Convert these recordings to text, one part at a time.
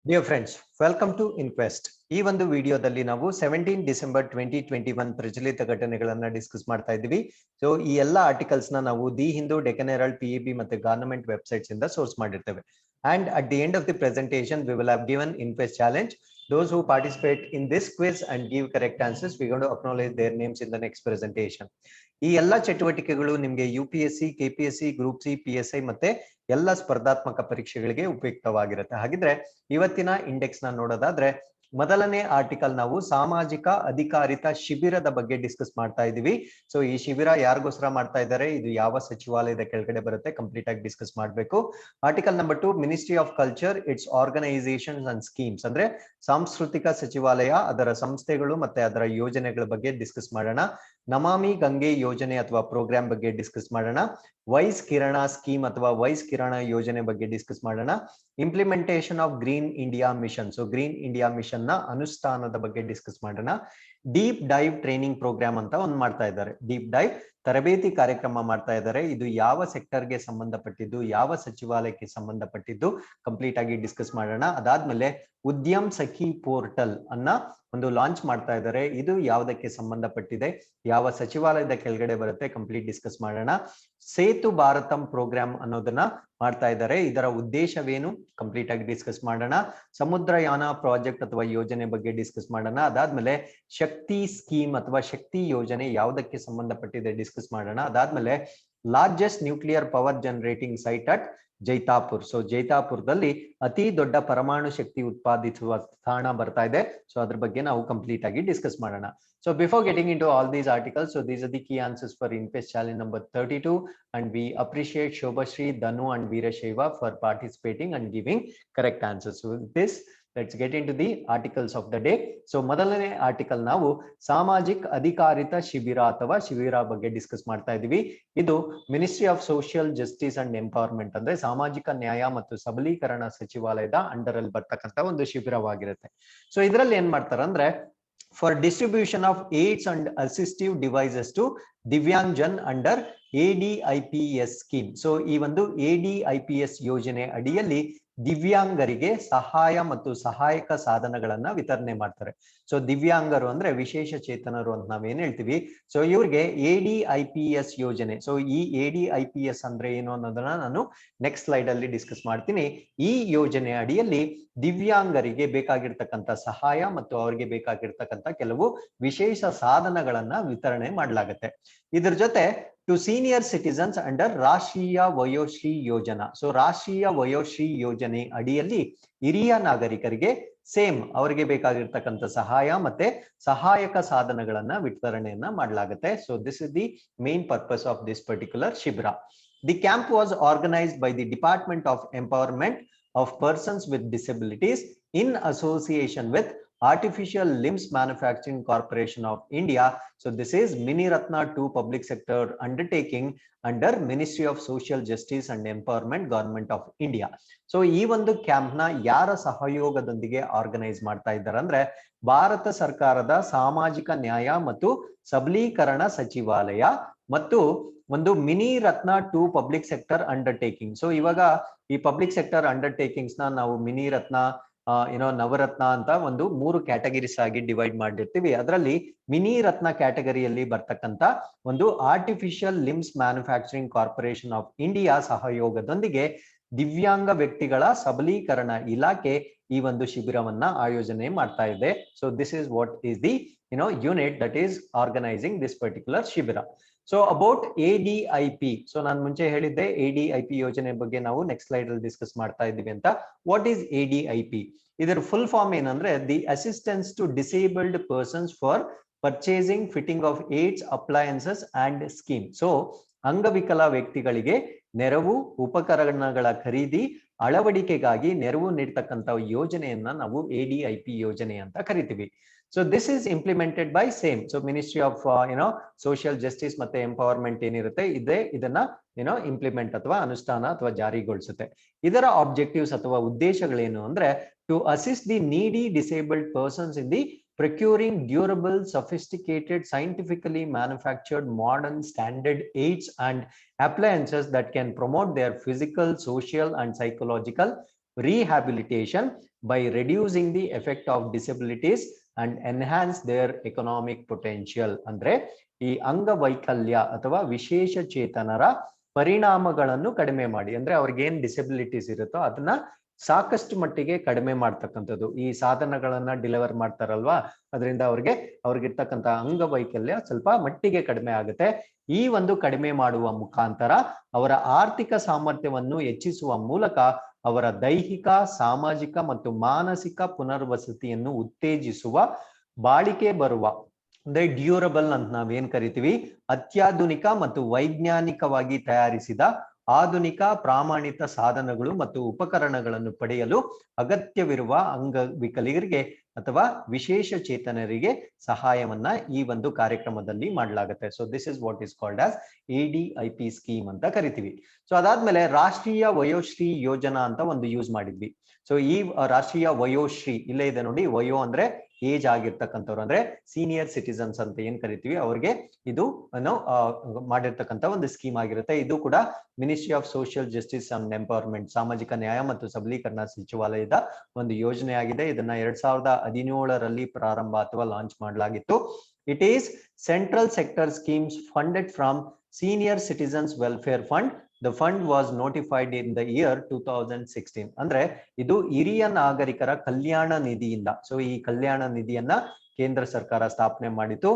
Dear friends, welcome to InQUEST. ಈ ಒಂದು ವಿಡಿಯೋದಲ್ಲಿ ನಾವು 17 ಡಿಸೆಂಬರ್ 2021 ಪ್ರಚಲಿತ ಘಟನೆಗಳನ್ನ ಡಿಸ್ಕಸ್ ಮಾಡ್ತಾ ಇದ್ದೀವಿ. ಸೊ ಈ ಎಲ್ಲ ಆರ್ಟಿಕಲ್ಸ್ ನಾವು the Hindu, Deccan Herald, PIB ಮತ್ತೆ ಗವರ್ನಮೆಂಟ್ ವೆಬ್ಸೈಟ್ಸ್ ಇಂದ ಸೋರ್ಸ್ ಮಾಡಿರ್ತೇವೆ. And at the end of the presentation, we will have given InQUEST challenge. Those who participate in this quiz and give correct answers, we're going to acknowledge their names in the next presentation. ಈ ಎಲ್ಲ ಚಟುವಟಿಕೆಗಳು ನಿಮಗೆ UPSC, KPSC, group C, PSI ಮತ್ತೆ ಎಲ್ಲ ಸ್ಪರ್ಧಾತ್ಮಕ ಪರೀಕ್ಷೆಗಳಿಗೆ ಉಪಯುಕ್ತವಾಗಿರುತ್ತೆ. ಹಾಗಿದ್ರೆ ಇವತ್ತಿನ ಇಂಡೆಕ್ಸ್ ನ ನೋಡೋದಾದ್ರೆ ಮೊದಲನೇ ಆರ್ಟಿಕಲ್ ನಾವು ಸಾಮಾಜಿಕ ಅಧಿಕಾರಿತ ಶಿಬಿರದ ಬಗ್ಗೆ ಡಿಸ್ಕಸ್ ಮಾಡ್ತಾ ಇದೀವಿ. ಸೊ ಈ ಶಿಬಿರ ಯಾರಿಗೋಸ್ಕರ ಮಾಡ್ತಾ ಇದ್ದಾರೆ, ಇದು ಯಾವ ಸಚಿವಾಲಯದ ಕೆಳಗಡೆ ಬರುತ್ತೆ, ಕಂಪ್ಲೀಟ್ ಆಗಿ ಡಿಸ್ಕಸ್ ಮಾಡಬೇಕು. Article number 2, ministry of culture, it's organisations and schemes, ಅಂದ್ರೆ ಸಾಂಸ್ಕೃತಿಕ ಸಚಿವಾಲಯ, ಅದರ ಸಂಸ್ಥೆಗಳು ಮತ್ತೆ ಅದರ ಯೋಜನೆಗಳ ಬಗ್ಗೆ ಡಿಸ್ಕಸ್ ಮಾಡೋಣ. ನಮಾಮಿ ಗಂಗೆ ಯೋಜನೆ ಅಥವಾ ಪ್ರೋಗ್ರಾಮ್ ಬಗ್ಗೆ ಡಿಸ್ಕಸ್ ಮಾಡೋಣ. ವೈಸ್ ಕಿರಣ ಸ್ಕೀಮ್ ಅಥವಾ ವೈಸ್ ಕಿರಣ ಯೋಜನೆ ಬಗ್ಗೆ ಡಿಸ್ಕಸ್ ಮಾಡೋಣ. Implementation of green India mission, so green India mission ನ ಅನುಷ್ಠಾನದ ಬಗ್ಗೆ ಡಿಸ್ಕಸ್ ಮಾಡೋಣ. ಡೀಪ್ ಡೈವ್ ಟ್ರೈನಿಂಗ್ ಪ್ರೋಗ್ರಾಮ್ ಅಂತ ಒಂದು ಮಾಡ್ತಾ ಇದ್ದಾರೆ. ಡೀಪ್ ಡೈವ್ ತರಬೇತಿ ಕಾರ್ಯಕ್ರಮ ಮಾಡ್ತಾ ಇದ್ದಾರೆ. ಇದು ಯಾವ ಸೆಕ್ಟರ್ಗೆ ಸಂಬಂಧಪಟ್ಟಿದ್ದು, ಯಾವ ಸಚಿವಾಲಯಕ್ಕೆ ಸಂಬಂಧಪಟ್ಟಿದ್ದು, ಕಂಪ್ಲೀಟ್ ಆಗಿ ಡಿಸ್ಕಸ್ ಮಾಡೋಣ. ಅದಾದ್ಮೇಲೆ ಉದ್ಯಮ್ ಸಖಿ ಪೋರ್ಟಲ್ ಅನ್ನ ಒಂದು ಲಾಂಚ್ ಮಾಡ್ತಾ ಇದ್ದಾರೆ. ಇದು ಯಾವುದಕ್ಕೆ ಸಂಬಂಧಪಟ್ಟಿದೆ, ಯಾವ ಸಚಿವಾಲಯದ ಕೆಳಗಡೆ ಬರುತ್ತೆ, ಕಂಪ್ಲೀಟ್ ಡಿಸ್ಕಸ್ ಮಾಡೋಣ. ಸೇತು ಭಾರತಂ ಪ್ರೋಗ್ರಾಮ್ ಅನ್ನೋದನ್ನ ಮಾಡ್ತಾ ಇದ್ದಾರೆ. ಇದರ ಉದ್ದೇಶವೇನು, ಕಂಪ್ಲೀಟ್ ಆಗಿ ಡಿಸ್ಕಸ್ ಮಾಡೋಣ. ಸಮುದ್ರಯಾನ ಪ್ರಾಜೆಕ್ಟ್ ಅಥವಾ ಯೋಜನೆ ಬಗ್ಗೆ ಡಿಸ್ಕಸ್ ಮಾಡೋಣ. ಅದಾದ್ಮೇಲೆ ಶಕ್ತಿ ಸ್ಕೀಮ್ ಅಥವಾ ಶಕ್ತಿ ಯೋಜನೆ ಯಾವುದಕ್ಕೆ ಸಂಬಂಧಪಟ್ಟಿದೆ ಡಿಸ್ಕಸ್ ಮಾಡೋಣ. ಅದಾದ್ಮೇಲೆ largest nuclear power generating site at Jaitapur, so ಜೈತಾಪುರದಲ್ಲಿ ಅತಿ ದೊಡ್ಡ ಪರಮಾಣು ಶಕ್ತಿ ಉತ್ಪಾದಿಸುವ ಸ್ಥಾನ ಬರ್ತಾ ಇದೆ. ಸೊ ಅದ್ರ ಬಗ್ಗೆ ನಾವು ಕಂಪ್ಲೀಟ್ ಆಗಿ ಡಿಸ್ಕಸ್ ಮಾಡೋಣ. So before getting into all these articles, so these are the key answers for InQUEST challenge number 32, and we appreciate Shobhashri, Danu and Veerashaiva for participating and giving correct answers. So with this, let's get into the articles of the day. So ಮೊದಲನೇ article ನಾವು ಸಾಮಾಜಿಕ ಅಧಿಕಾರಿತ ಶಿಬಿರ ಅಥವಾ ಶಿಬಿರ ಬಗ್ಗೆ discuss ಮಾಡ್ತಾ ಇದೀವಿ. ಇದು ministry of social justice and empowerment, ಅಂದ್ರೆ ಸಾಮಾಜಿಕ ನ್ಯಾಯ ಮತ್ತು ಸಬಲೀಕರಣ ಸಚಿವಾಲಯದ ಅಂಡರ್ ಅಲ್ಲಿ ಬರ್ತಕ್ಕಂತ ಒಂದು ಶಿಬಿರವಾಗಿರುತ್ತೆ. ಸೊ ಇದರಲ್ಲಿ ಏನ್ ಮಾಡ್ತಾರೆ ಅಂದ್ರೆ, for distribution of aids and assistive devices to Divyang Jan under ADIPS scheme. So ಈ ಒಂದು ADIPS ಯೋಜನೆ ಅಡಿಯಲ್ಲಿ ದಿವ್ಯಾಂಗರಿಗೆ ಸಹಾಯ ಮತ್ತು ಸಹಾಯಕ ಸಾಧನಗಳನ್ನ ವಿತರಣೆ ಮಾಡ್ತಾರೆ. ಸೊ ದಿವ್ಯಾಂಗರು ಅಂದ್ರೆ ವಿಶೇಷ ಚೇತನರು ಅಂತ ನಾವೇನ್ ಹೇಳ್ತೀವಿ. ಸೊ ಇವ್ರಿಗೆ ADIPS ಯೋಜನೆ, ಸೊ ಈ ADIPS ಅಂದ್ರೆ ಏನು ಅನ್ನೋದನ್ನ ನಾನು ನೆಕ್ಸ್ಟ್ ಸ್ಲೈಡ್ ಅಲ್ಲಿ ಡಿಸ್ಕಸ್ ಮಾಡ್ತೀನಿ. ಈ ಯೋಜನೆ ಅಡಿಯಲ್ಲಿ ದಿವ್ಯಾಂಗರಿಗೆ ಬೇಕಾಗಿರ್ತಕ್ಕಂಥ ಸಹಾಯ ಮತ್ತು ಅವರಿಗೆ ಬೇಕಾಗಿರ್ತಕ್ಕಂಥ ಕೆಲವು ವಿಶೇಷ ಸಾಧನಗಳನ್ನ ವಿತರಣೆ ಮಾಡಲಾಗುತ್ತೆ. ಇದ್ರ ಜೊತೆ ಟು ಸೀನಿಯರ್ ಸಿಟಿಸನ್ಸ್ ಅಂಡರ್ ರಾಷ್ಟ್ರೀಯ ವಯೋಶ್ರೀ ಯೋಜನಾ, ಸೊ ರಾಷ್ಟ್ರೀಯ ವಯೋಶ್ರೀ ಯೋಜನೆ ಅಡಿಯಲ್ಲಿ ಹಿರಿಯ ನಾಗರಿಕರಿಗೆ ಸೇಮ್ ಅವರಿಗೆ ಬೇಕಾಗಿರ್ತಕ್ಕಂಥ ಸಹಾಯ ಮತ್ತೆ ಸಹಾಯಕ ಸಾಧನಗಳನ್ನ ವಿತರಣೆಯನ್ನ ಮಾಡಲಾಗುತ್ತೆ. So this is the main purpose of this particular ಶಿಬಿರ. The camp was organised by the department of empowerment of persons with disabilities in association with Artificial Limbs Manufacturing Corporation of India. So this is Mini Ratna 2 public sector undertaking under Ministry of Social Justice and Empowerment, Government of India. So ಈ ಒಂದು camp ನ ಯಾರ ಸಹಯೋಗದೊಂದಿಗೆ organise ಮಾಡ್ತಾ ಇದ್ದಾರೆ ಅಂದ್ರೆ, ಭಾರತ ಸರ್ಕಾರದ ಸಾಮಾಜಿಕ ನ್ಯಾಯ ಮತ್ತು ಸಬಲೀಕರಣ ಸಚಿವಾಲಯ ಮತ್ತು ಒಂದು ಮಿನಿ ರತ್ನ 2 ಪಬ್ಲಿಕ್ ಸೆಕ್ಟರ್ ಅಂಡರ್ಟೇಕಿಂಗ್. ಸೊ ಇವಾಗ ಈ ಪಬ್ಲಿಕ್ ಸೆಕ್ಟರ್ ಅಂಡರ್ಟೇಕಿಂಗ್ಸ್ ನ ನಾವು ಮಿನಿ ರತ್ನ, ನವರತ್ನ ಅಂತ ಒಂದು 3 ಕ್ಯಾಟಗರೀಸ್ ಆಗಿ ಡಿವೈಡ್ ಮಾಡಿರ್ತೀವಿ. ಅದರಲ್ಲಿ ಮಿನಿ ರತ್ನ ಕ್ಯಾಟಗರಿಯಲ್ಲಿ ಬರ್ತಕ್ಕಂತ ಒಂದು artificial limbs manufacturing corporation of India ಸಹಯೋಗದೊಂದಿಗೆ ದಿವ್ಯಾಂಗ ವ್ಯಕ್ತಿಗಳ ಸಬಲೀಕರಣ ಇಲಾಖೆ ಈ ಒಂದು ಶಿಬಿರವನ್ನ ಆಯೋಜನೆ ಮಾಡ್ತಾ ಇದೆ. So this is what is the unit that is organising this particular ಶಿಬಿರ. ಸೊ ಅಬೌಟ್ ADIP, ಸೊ ನಾನು ಮುಂಚೆ ಹೇಳಿದ್ದೆ ADIP ಯೋಜನೆ ಬಗ್ಗೆ ನಾವು ನೆಕ್ಸ್ಟ್ ಸ್ಲೈಡ್ ಅಲ್ಲಿ ಡಿಸ್ಕಸ್ ಮಾಡ್ತಾ ಇದ್ದೀವಿ ಅಂತ. What is ADIP? ಇದರ ಫುಲ್ ಫಾರ್ಮ್ ಏನಂದ್ರೆ, the assistance to disabled persons for purchasing fitting of aids appliances and scheme. So ಅಂಗವಿಕಲ ವ್ಯಕ್ತಿಗಳಿಗೆ ನೆರವು, ಉಪಕರಣಗಳ ಖರೀದಿ, ಅಳವಡಿಕೆಗಾಗಿ ನೆರವು ನೀಡತಕ್ಕಂತ ಯೋಜನೆಯನ್ನ ನಾವು ADIP ಯೋಜನೆ ಅಂತ ಕರಿತೀವಿ. So this is implemented by same, so Ministry of Social Justice ಮತ್ತೆ ಎಂಪವರ್ಮೆಂಟ್ ಏನಿರುತ್ತೆ ಇದೆ ಇದನ್ನ ಇಂಪ್ಲಿಮೆಂಟ್ ಅಥವಾ ಅನುಷ್ಠಾನ ಅಥವಾ ಜಾರಿಗೊಳಿಸುತ್ತೆ. ಇದರ ಆಬ್ಜೆಕ್ಟಿವ್ಸ್ ಅಥವಾ ಉದ್ದೇಶಗಳೇನು ಅಂದ್ರೆ, ಟು ಅಸಿಸ್ಟ್ ದಿ ನೀಡಿ disabled persons in the procuring durable, sophisticated, scientifically manufactured, modern, standard aids and appliances that can promote their physical, social and psychological rehabilitation by reducing the effect of disabilities and enhance their economic potential. ಅಂದ್ರೆ ಈ ಅಂಗವೈಕಲ್ಯ ಅಥವಾ ವಿಶೇಷ ಚೇತನರ ಪರಿಣಾಮಗಳನ್ನು ಕಡಿಮೆ ಮಾಡಿ, ಅಂದ್ರೆ ಅವ್ರಿಗೆ ಏನ್ ಡಿಸಬಿಲಿಟೀಸ್ ಇರುತ್ತೋ ಅದನ್ನ ಸಾಕಷ್ಟು ಮಟ್ಟಿಗೆ ಕಡಿಮೆ ಮಾಡ್ತಕ್ಕಂಥದ್ದು. ಈ ಸಾಧನಗಳನ್ನ ಡೆಲಿವರ್ ಮಾಡ್ತಾರಲ್ವಾ, ಅದರಿಂದ ಅವ್ರಿಗಿರ್ತಕ್ಕಂಥ ಅಂಗವೈಕಲ್ಯ ಸ್ವಲ್ಪ ಮಟ್ಟಿಗೆ ಕಡಿಮೆ ಆಗುತ್ತೆ. ಈ ಒಂದು ಕಡಿಮೆ ಮಾಡುವ ಮುಖಾಂತರ ಅವರ ಆರ್ಥಿಕ ಸಾಮರ್ಥ್ಯವನ್ನು ಹೆಚ್ಚಿಸುವ ಮೂಲಕ ಅವರ ದೈಹಿಕ, ಸಾಮಾಜಿಕ ಮತ್ತು ಮಾನಸಿಕ ಪುನರ್ವಸತಿಯನ್ನು ಉತ್ತೇಜಿಸುವ, ಬಾಳಿಕೆ ಬರುವ ಅಂದ್ರೆ ಡ್ಯೂರಬಲ್ ಅಂತ ನಾವೇನ್ ಕರಿತೀವಿ, ಅತ್ಯಾಧುನಿಕ ಮತ್ತು ವೈಜ್ಞಾನಿಕವಾಗಿ ತಯಾರಿಸಿದ ಆಧುನಿಕ ಪ್ರಾಮಾಣಿತ ಸಾಧನಗಳು ಮತ್ತು ಉಪಕರಣಗಳನ್ನು ಪಡೆಯಲು ಅಗತ್ಯವಿರುವ ಅಂಗವಿಕಲರಿಗೆ ಅಥವಾ ವಿಶೇಷ ಚೇತನರಿಗೆ ಸಹಾಯವನ್ನ ಈ ಒಂದು ಕಾರ್ಯಕ್ರಮದಲ್ಲಿ ಮಾಡಲಾಗುತ್ತೆ. So this is what is called as ADIP scheme ಅಂತ ಕರಿತೀವಿ. ಸೊ ಅದಾದ್ಮೇಲೆ ರಾಷ್ಟ್ರೀಯ ವಯೋಶ್ರೀ ಯೋಜನಾ ಅಂತ ಒಂದು ಯೂಸ್ ಮಾಡಿದ್ವಿ. ಸೊ ಈ ರಾಷ್ಟ್ರೀಯ ವಯೋಶ್ರೀ ಇಲ್ಲೇ ಇದೆ ನೋಡಿ, ವಯೋ ಅಂದ್ರೆ ಏಜ್ ಆಗಿರ್ತಕ್ಕಂಥವ್ರು, ಅಂದ್ರೆ ಸೀನಿಯರ್ ಸಿಟಿಸನ್ಸ್ ಅಂತ ಏನ್ ಕರಿತೀವಿ, ಅವ್ರಿಗೆ ಇದು ಮಾಡಿರ್ತಕ್ಕಂಥ ಒಂದು ಸ್ಕೀಮ್ ಆಗಿರುತ್ತೆ. ಇದು ಕೂಡ ministry of social justice and empowerment, ಸಾಮಾಜಿಕ ನ್ಯಾಯ ಮತ್ತು ಸಬಲೀಕರಣ ಸಚಿವಾಲಯದ ಒಂದು ಯೋಜನೆ ಆಗಿದೆ. ಇದನ್ನ 2017ರಲ್ಲಿ ಪ್ರಾರಂಭ ಅಥವಾ ಲಾಂಚ್ ಮಾಡಲಾಗಿತ್ತು. It is central sector schemes funded from senior citizens welfare fund. The fund was notified in the year 2016. ಅಂದ್ರೆ ಇದು ಹಿರಿಯ ನಾಗರಿಕರ ಕಲ್ಯಾಣ ನಿಧಿಯಿಂದ, ಸೊ ಈ ಕಲ್ಯಾಣ ನಿಧಿಯನ್ನ ಕೇಂದ್ರ ಸರ್ಕಾರ ಸ್ಥಾಪನೆ ಮಾಡಿತು.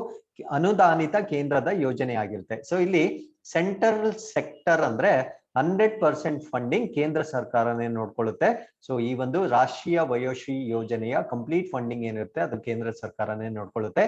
ಅನುದಾನಿತ ಕೇಂದ್ರದ ಯೋಜನೆ ಆಗಿರುತ್ತೆ. ಸೊ ಇಲ್ಲಿ ಸೆಂಟ್ರಲ್ ಸೆಕ್ಟರ್ ಅಂದ್ರೆ 100% ಫಂಡಿಂಗ್ ಕೇಂದ್ರ ಸರ್ಕಾರನೇ ನೋಡ್ಕೊಳ್ಳುತ್ತೆ. ಸೊ ಈ ಒಂದು ರಾಷ್ಟ್ರೀಯ ವಯೋಶ್ರೀ ಯೋಜನೆಯ ಕಂಪ್ಲೀಟ್ ಫಂಡಿಂಗ್ ಏನಿರುತ್ತೆ ಅದು ಕೇಂದ್ರ ಸರ್ಕಾರನೇ ನೋಡ್ಕೊಳ್ಳುತ್ತೆ.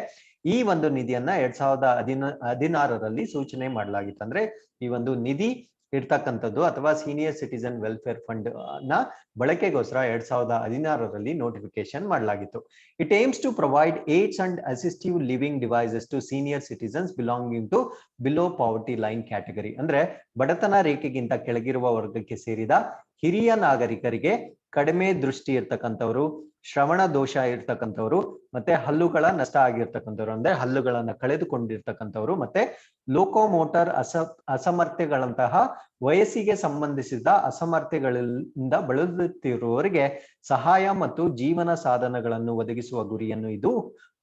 ಈ ಒಂದು ನಿಧಿಯನ್ನ 2016ರಲ್ಲಿ ಸೂಚನೆ ಮಾಡಲಾಗಿತ್ತು. ಅಂದ್ರೆ ಈ ಒಂದು ನಿಧಿ ಇರ್ತಕ್ಕಂಥದ್ದು ಅಥವಾ ಸೀನಿಯರ್ ಸಿಟಿಸನ್ ವೆಲ್ಫೇರ್ ಫಂಡ್ ನ ಬಳಕೆಗೋಸ್ಕರ 2016ರಲ್ಲಿ ನೋಟಿಫಿಕೇಶನ್ ಮಾಡಲಾಗಿತ್ತು. It aims to provide aids and assistive living devices to senior citizens belonging to below poverty line category. ಅಂದ್ರೆ ಬಡತನ ರೇಖೆಗಿಂತ ಕೆಳಗಿರುವ ವರ್ಗಕ್ಕೆ ಸೇರಿದ ಹಿರಿಯ ನಾಗರಿಕರಿಗೆ, ಕಡಿಮೆ ದೃಷ್ಟಿ ಇರ್ತಕ್ಕಂಥವ್ರು, ಶ್ರವಣ ದೋಷ ಇರ್ತಕ್ಕಂಥವ್ರು, ಮತ್ತೆ ಹಲ್ಲುಗಳ ನಷ್ಟ ಆಗಿರ್ತಕ್ಕಂಥವ್ರು, ಅಂದ್ರೆ ಹಲ್ಲುಗಳನ್ನ ಕಳೆದುಕೊಂಡಿರ್ತಕ್ಕಂಥವ್ರು, ಮತ್ತೆ ಲೋಕೋಮೋಟರ್ ಅಸಮರ್ಥ್ಯಗಳಂತಹ ವಯಸ್ಸಿಗೆ ಸಂಬಂಧಿಸಿದ ಅಸಮರ್ಥ್ಯಗಳಿಂದ ಬಳಲುತ್ತಿರುವವರಿಗೆ ಸಹಾಯ ಮತ್ತು ಜೀವನ ಸಾಧನಗಳನ್ನು ಒದಗಿಸುವ ಗುರಿಯನ್ನು ಇದು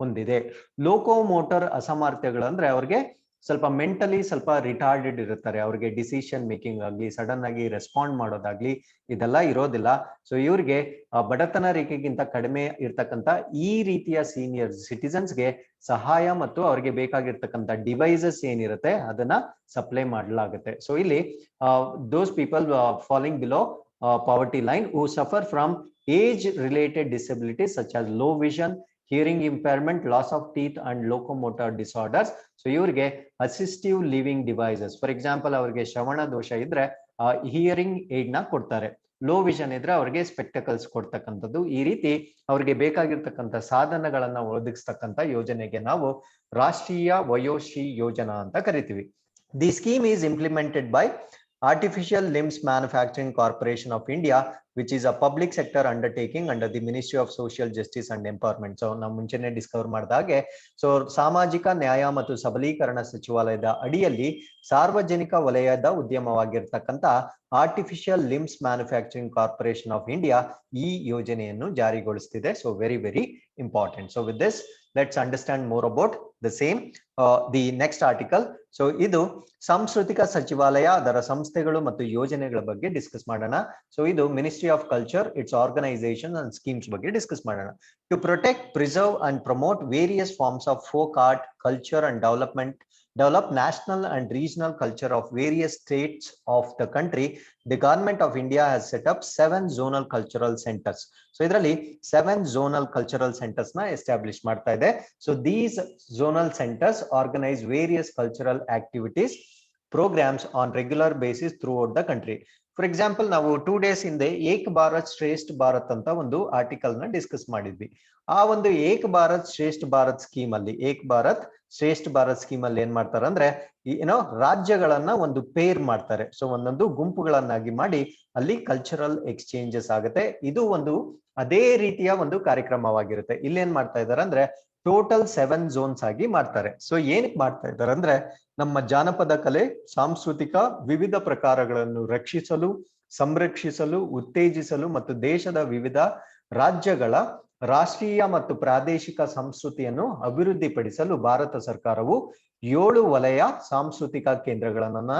ಹೊಂದಿದೆ. ಲೋಕೋಮೋಟರ್ ಅಸಾಮರ್ಥ್ಯಗಳಂದ್ರೆ ಅವ್ರಿಗೆ ಸ್ವಲ್ಪ ಮೆಂಟಲಿ ಸ್ವಲ್ಪ ರಿಟಾರ್ಡೆಡ್ ಇರುತ್ತಾರೆ, ಅವ್ರಿಗೆ ಡಿಸಿಷನ್ ಮೇಕಿಂಗ್ ಆಗ್ಲಿ, ಸಡನ್ ಆಗಿ ರೆಸ್ಪಾಂಡ್ ಮಾಡೋದಾಗ್ಲಿ ಇದೆಲ್ಲ ಇರೋದಿಲ್ಲ. ಸೊ ಇವ್ರಿಗೆ ಬಡತನ ರೇಖೆಗಿಂತ ಕಡಿಮೆ ಇರ್ತಕ್ಕಂಥ ಈ ರೀತಿಯ ಸೀನಿಯರ್ ಸಿಟಿಸನ್ಸ್ಗೆ ಸಹಾಯ ಮತ್ತು ಅವ್ರಿಗೆ ಬೇಕಾಗಿರ್ತಕ್ಕಂಥ ಡಿವೈಸಸ್ ಏನಿರುತ್ತೆ ಅದನ್ನ ಸಪ್ಲೈ ಮಾಡಲಾಗುತ್ತೆ. ಸೊ ಇಲ್ಲಿ those people falling below poverty line who suffer from age related disabilities such as low vision, hearing impairment, loss of teeth and locomotor disorders. So ಇವ್ರಿಗೆ assistive living devices, for example ಅವ್ರಿಗೆ ಶ್ರವಣ ದೋಷ ಇದ್ರೆ hearing aid ನ ಕೊಡ್ತಾರೆ, low vision ಇದ್ರೆ ಅವ್ರಿಗೆ spectacles ಕೊಡ್ತಕ್ಕಂಥದ್ದು. ಈ ರೀತಿ ಅವ್ರಿಗೆ ಬೇಕಾಗಿರ್ತಕ್ಕಂಥ ಸಾಧನಗಳನ್ನ ಒದಗಿಸ್ತಕ್ಕಂಥ ಯೋಜನೆಗೆ ನಾವು ರಾಷ್ಟ್ರೀಯ ವಯೋಶ್ರೀ ಯೋಜನಾ ಅಂತ ಕರಿತೀವಿ. The scheme is implemented by Artificial Limbs Manufacturing Corporation of India, which is a public sector undertaking under the Ministry of Social Justice and Empowerment. So ನಾವು ಮುಂಚೆನೆ ಡಿಸ್ಕವರ್ ಮಾಡಿದಾಗೆ, ಸೊ ಸಾಮಾಜಿಕ ನ್ಯಾಯ ಮತ್ತು ಸಬಲೀಕರಣ ಸಚಿವಾಲಯದ ಅಡಿಯಲ್ಲಿ ಸಾರ್ವಜನಿಕ ವಲಯದ ಉದ್ಯಮವಾಗಿರ್ತಕ್ಕಂಥ artificial limbs manufacturing corporation of India ಈ ಯೋಜನೆಯನ್ನು ಜಾರಿಗೊಳಿಸುತ್ತಿದೆ. So very very important. So with this let's understand more about the same. The next article. So ಇದು ಸಾಂಸ್ಕೃತಿಕ ಸಚಿವಾಲಯ, ಅದರ ಸಂಸ್ಥೆಗಳು ಮತ್ತು ಯೋಜನೆಗಳ ಬಗ್ಗೆ ಡಿಸ್ಕಸ್ ಮಾಡೋಣ. ಸೊ ಇದು ministry of culture, its organisation and schemes ಬಗ್ಗೆ ಡಿಸ್ಕಸ್ ಮಾಡೋಣ. To protect, preserve and promote various forms of folk art, culture and develop national and regional culture of various states of the country, the government of India has set up 7 zonal cultural centers. So idರಲ್ಲಿ 7 zonal cultural centers na establish ಮಾಡ್ತಾ ಇದೆ. So these zonal centers organize various cultural activities, programs on regular basis throughout the country. For example ನಾವು 2 days ಹಿಂದೆ ಏಕ್ ಭಾರತ್ ಶ್ರೇಷ್ಠ ಭಾರತ್ ಅಂತ ಒಂದು article ನ discuss ಮಾಡಿದ್ವಿ. ಆ ಒಂದು ಏಕ್ ಭಾರತ್ ಶ್ರೇಷ್ಠ ಭಾರತ್ ಸ್ಕೀಮ್ ಅಲ್ಲಿ, ಏಕ್ ಭಾರತ್ ಶ್ರೇಷ್ಠ ಭಾರತ್ ಸ್ಕೀಮ್ ಅಲ್ಲಿ ಏನ್ ಮಾಡ್ತಾರೆ ಅಂದ್ರೆ ಏನೋ ರಾಜ್ಯಗಳನ್ನ ಒಂದು ಪೇರ್ ಮಾಡ್ತಾರೆ. ಸೊ ಒಂದೊಂದು ಗುಂಪುಗಳನ್ನಾಗಿ ಮಾಡಿ ಅಲ್ಲಿ ಕಲ್ಚರಲ್ ಎಕ್ಸ್ಚೇಂಜಸ್ ಆಗುತ್ತೆ. ಇದು ಒಂದು ಅದೇ ರೀತಿಯ ಒಂದು ಕಾರ್ಯಕ್ರಮವಾಗಿರುತ್ತೆ. ಇಲ್ಲೇನ್ ಮಾಡ್ತಾ ಇದಾರೆ ಅಂದ್ರೆ ಟೋಟಲ್ 7 ಝೋನ್ಸ್ ಆಗಿ ಮಾಡ್ತಾರೆ. ಸೊ ಏನಕ್ಕೆ ಮಾಡ್ತಾ ಇದ್ದಾರೆ ಅಂದ್ರೆ ನಮ್ಮ ಜಾನಪದ ಕಲೆ, ಸಾಂಸ್ಕೃತಿಕ ವಿವಿಧ ಪ್ರಕಾರಗಳನ್ನು ರಕ್ಷಿಸಲು, ಸಂರಕ್ಷಿಸಲು, ಉತ್ತೇಜಿಸಲು ಮತ್ತು ದೇಶದ ವಿವಿಧ ರಾಜ್ಯಗಳ ರಾಷ್ಟ್ರೀಯ ಮತ್ತು ಪ್ರಾದೇಶಿಕ ಸಂಸ್ಕೃತಿಯನ್ನು ಅಭಿವೃದ್ಧಿಪಡಿಸಲು ಭಾರತ ಸರ್ಕಾರವು 7 ವಲಯ ಸಾಂಸ್ಕೃತಿಕ ಕೇಂದ್ರಗಳನ್ನ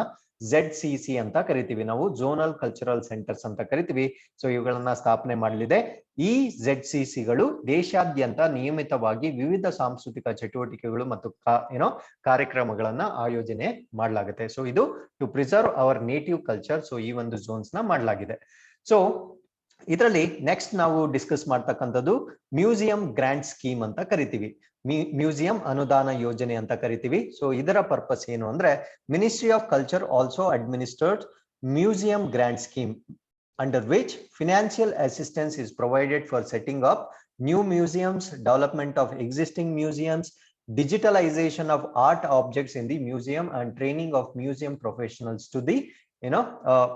ZCC ಅಂತ ಕರಿತೀವಿ, ನಾವು ಝೋನಲ್ ಕಲ್ಚರಲ್ ಸೆಂಟರ್ಸ್ ಅಂತ ಕರಿತೀವಿ. ಸೊ ಇವುಗಳನ್ನ ಸ್ಥಾಪನೆ ಮಾಡಲಿದೆ. ಈ ZCCಗಳು ದೇಶಾದ್ಯಂತ ನಿಯಮಿತವಾಗಿ ವಿವಿಧ ಸಾಂಸ್ಕೃತಿಕ ಚಟುವಟಿಕೆಗಳು ಮತ್ತು ಕಾರ್ಯಕ್ರಮಗಳನ್ನ ಆಯೋಜನೆ ಮಾಡಲಾಗುತ್ತೆ. ಸೊ ಇದು to preserve our native culture. So ಈ ಒಂದು ಝೋನ್ಸ್ ನ ಮಾಡಲಾಗಿದೆ. ಸೊ ಇದರಲ್ಲಿ ನೆಕ್ಸ್ಟ್ ನಾವು ಡಿಸ್ಕಸ್ ಮಾಡ್ತಕ್ಕಂಥದ್ದು ಮ್ಯೂಸಿಯಂ ಗ್ರಾಂಟ್ ಸ್ಕೀಮ್ ಅಂತ ಕರಿತೀವಿ, ಮ್ಯೂಸಿಯಂ ಅನುದಾನ ಯೋಜನೆ ಅಂತ ಕರಿತೀವಿ. ಸೊ ಇದರ ಪರ್ಪಸ್ ಏನು ಅಂದ್ರೆ, ministry of culture also administered museum grant scheme under which financial assistance is provided for setting up new museums, development of existing museums, digitalization of art objects in the museum, and training of museum professionals to the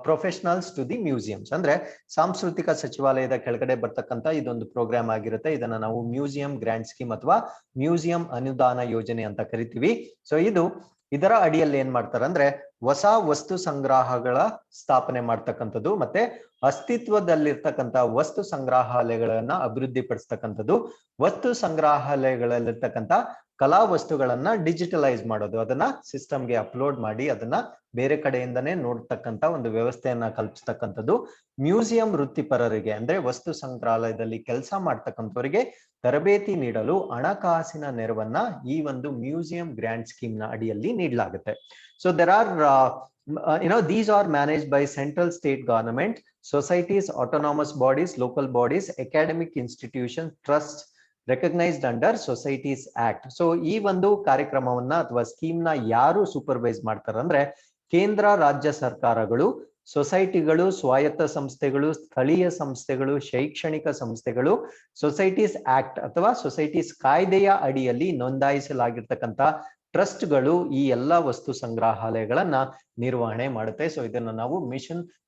professionals to the museums. ಅಂದ್ರೆ ಸಾಂಸ್ಕೃತಿಕ ಸಚಿವಾಲಯದ ಕೆಳಗಡೆ ಬರ್ತಕ್ಕಂಥ ಇದೊಂದು program ಆಗಿರುತ್ತೆ. ಇದನ್ನ ನಾವು museum grant scheme ಅಥವಾ ಮ್ಯೂಸಿಯಂ ಅನುದಾನ ಯೋಜನೆ ಅಂತ ಕರಿತೀವಿ. ಸೊ ಇದರ ಅಡಿಯಲ್ಲಿ ಏನ್ ಮಾಡ್ತಾರೆ ಅಂದ್ರೆ, ಹೊಸ ವಸ್ತು ಸಂಗ್ರಹಗಳ ಸ್ಥಾಪನೆ ಮಾಡ್ತಕ್ಕಂಥದ್ದು, ಮತ್ತೆ ಅಸ್ತಿತ್ವದಲ್ಲಿರ್ತಕ್ಕಂಥ ವಸ್ತು ಸಂಗ್ರಹಾಲಯಗಳನ್ನ ಅಭಿವೃದ್ಧಿ ಪಡಿಸ್ತಕ್ಕಂಥದ್ದು, ವಸ್ತು ಸಂಗ್ರಹಾಲಯಗಳಲ್ಲಿರ್ತಕ್ಕಂಥ ಕಲಾ ವಸ್ತುಗಳನ್ನ ಡಿಜಿಟಲೈಸ್ ಮಾಡೋದು, ಅದನ್ನ ಸಿಸ್ಟಮ್ಗೆ ಅಪ್ಲೋಡ್ ಮಾಡಿ ಅದನ್ನ ಬೇರೆ ಕಡೆಯಿಂದನೇ ನೋಡ್ತಕ್ಕಂಥ ಒಂದು ವ್ಯವಸ್ಥೆಯನ್ನ ಕಲ್ಪಿಸ್ತಕ್ಕಂಥದ್ದು, ಮ್ಯೂಸಿಯಂ ವೃತ್ತಿಪರರಿಗೆ ಅಂದ್ರೆ ವಸ್ತು ಸಂಗ್ರಹಾಲಯದಲ್ಲಿ ಕೆಲಸ ಮಾಡ್ತಕ್ಕಂಥವರಿಗೆ ತರಬೇತಿ ನೀಡಲು ಹಣಕಾಸಿನ ನೆರವನ್ನ ಈ ಒಂದು ಮ್ಯೂಸಿಯಂ ಗ್ರಾಂಟ್ ಸ್ಕೀಮ್ ನ ಅಡಿಯಲ್ಲಿ ನೀಡಲಾಗುತ್ತೆ. So there are these are managed by central state government, societies, autonomous bodies, local bodies, academic institutions, trusts recognized under Societies Act. So ಈ ಒಂದು ಕಾರ್ಯಕ್ರಮವನ್ನ ಅಥವಾ ಸ್ಕೀಮ್ ನ ಯಾರು ಸೂಪರ್ವೈಸ್ ಮಾಡ್ತಾರೆ ಅಂದ್ರೆ, ಕೇಂದ್ರ ರಾಜ್ಯ ಸರ್ಕಾರಗಳು, ಸೊಸೈಟಿಗಳು, ಸ್ವಾಯತ್ತ ಸಂಸ್ಥೆಗಳು, ಸ್ಥಳೀಯ ಸಂಸ್ಥೆಗಳು, ಶೈಕ್ಷಣಿಕ ಸಂಸ್ಥೆಗಳು, ಸೊಸೈಟೀಸ್ ಆಕ್ಟ್ ಅಥವಾ ಸೊಸೈಟೀಸ್ ಕಾಯ್ದೆಯ ಅಡಿಯಲ್ಲಿ ನೋಂದಾಯಿಸಲಾಗಿರ್ತಕ್ಕಂಥ ಟ್ರಸ್ಟ್ಗಳು ಈ ಎಲ್ಲಾ ವಸ್ತು ಸಂಗ್ರಹಾಲಯಗಳನ್ನ ನಿರ್ವಹಣೆ ಮಾಡುತ್ತೆ. ಸೊ ಇದನ್ನ ನಾವು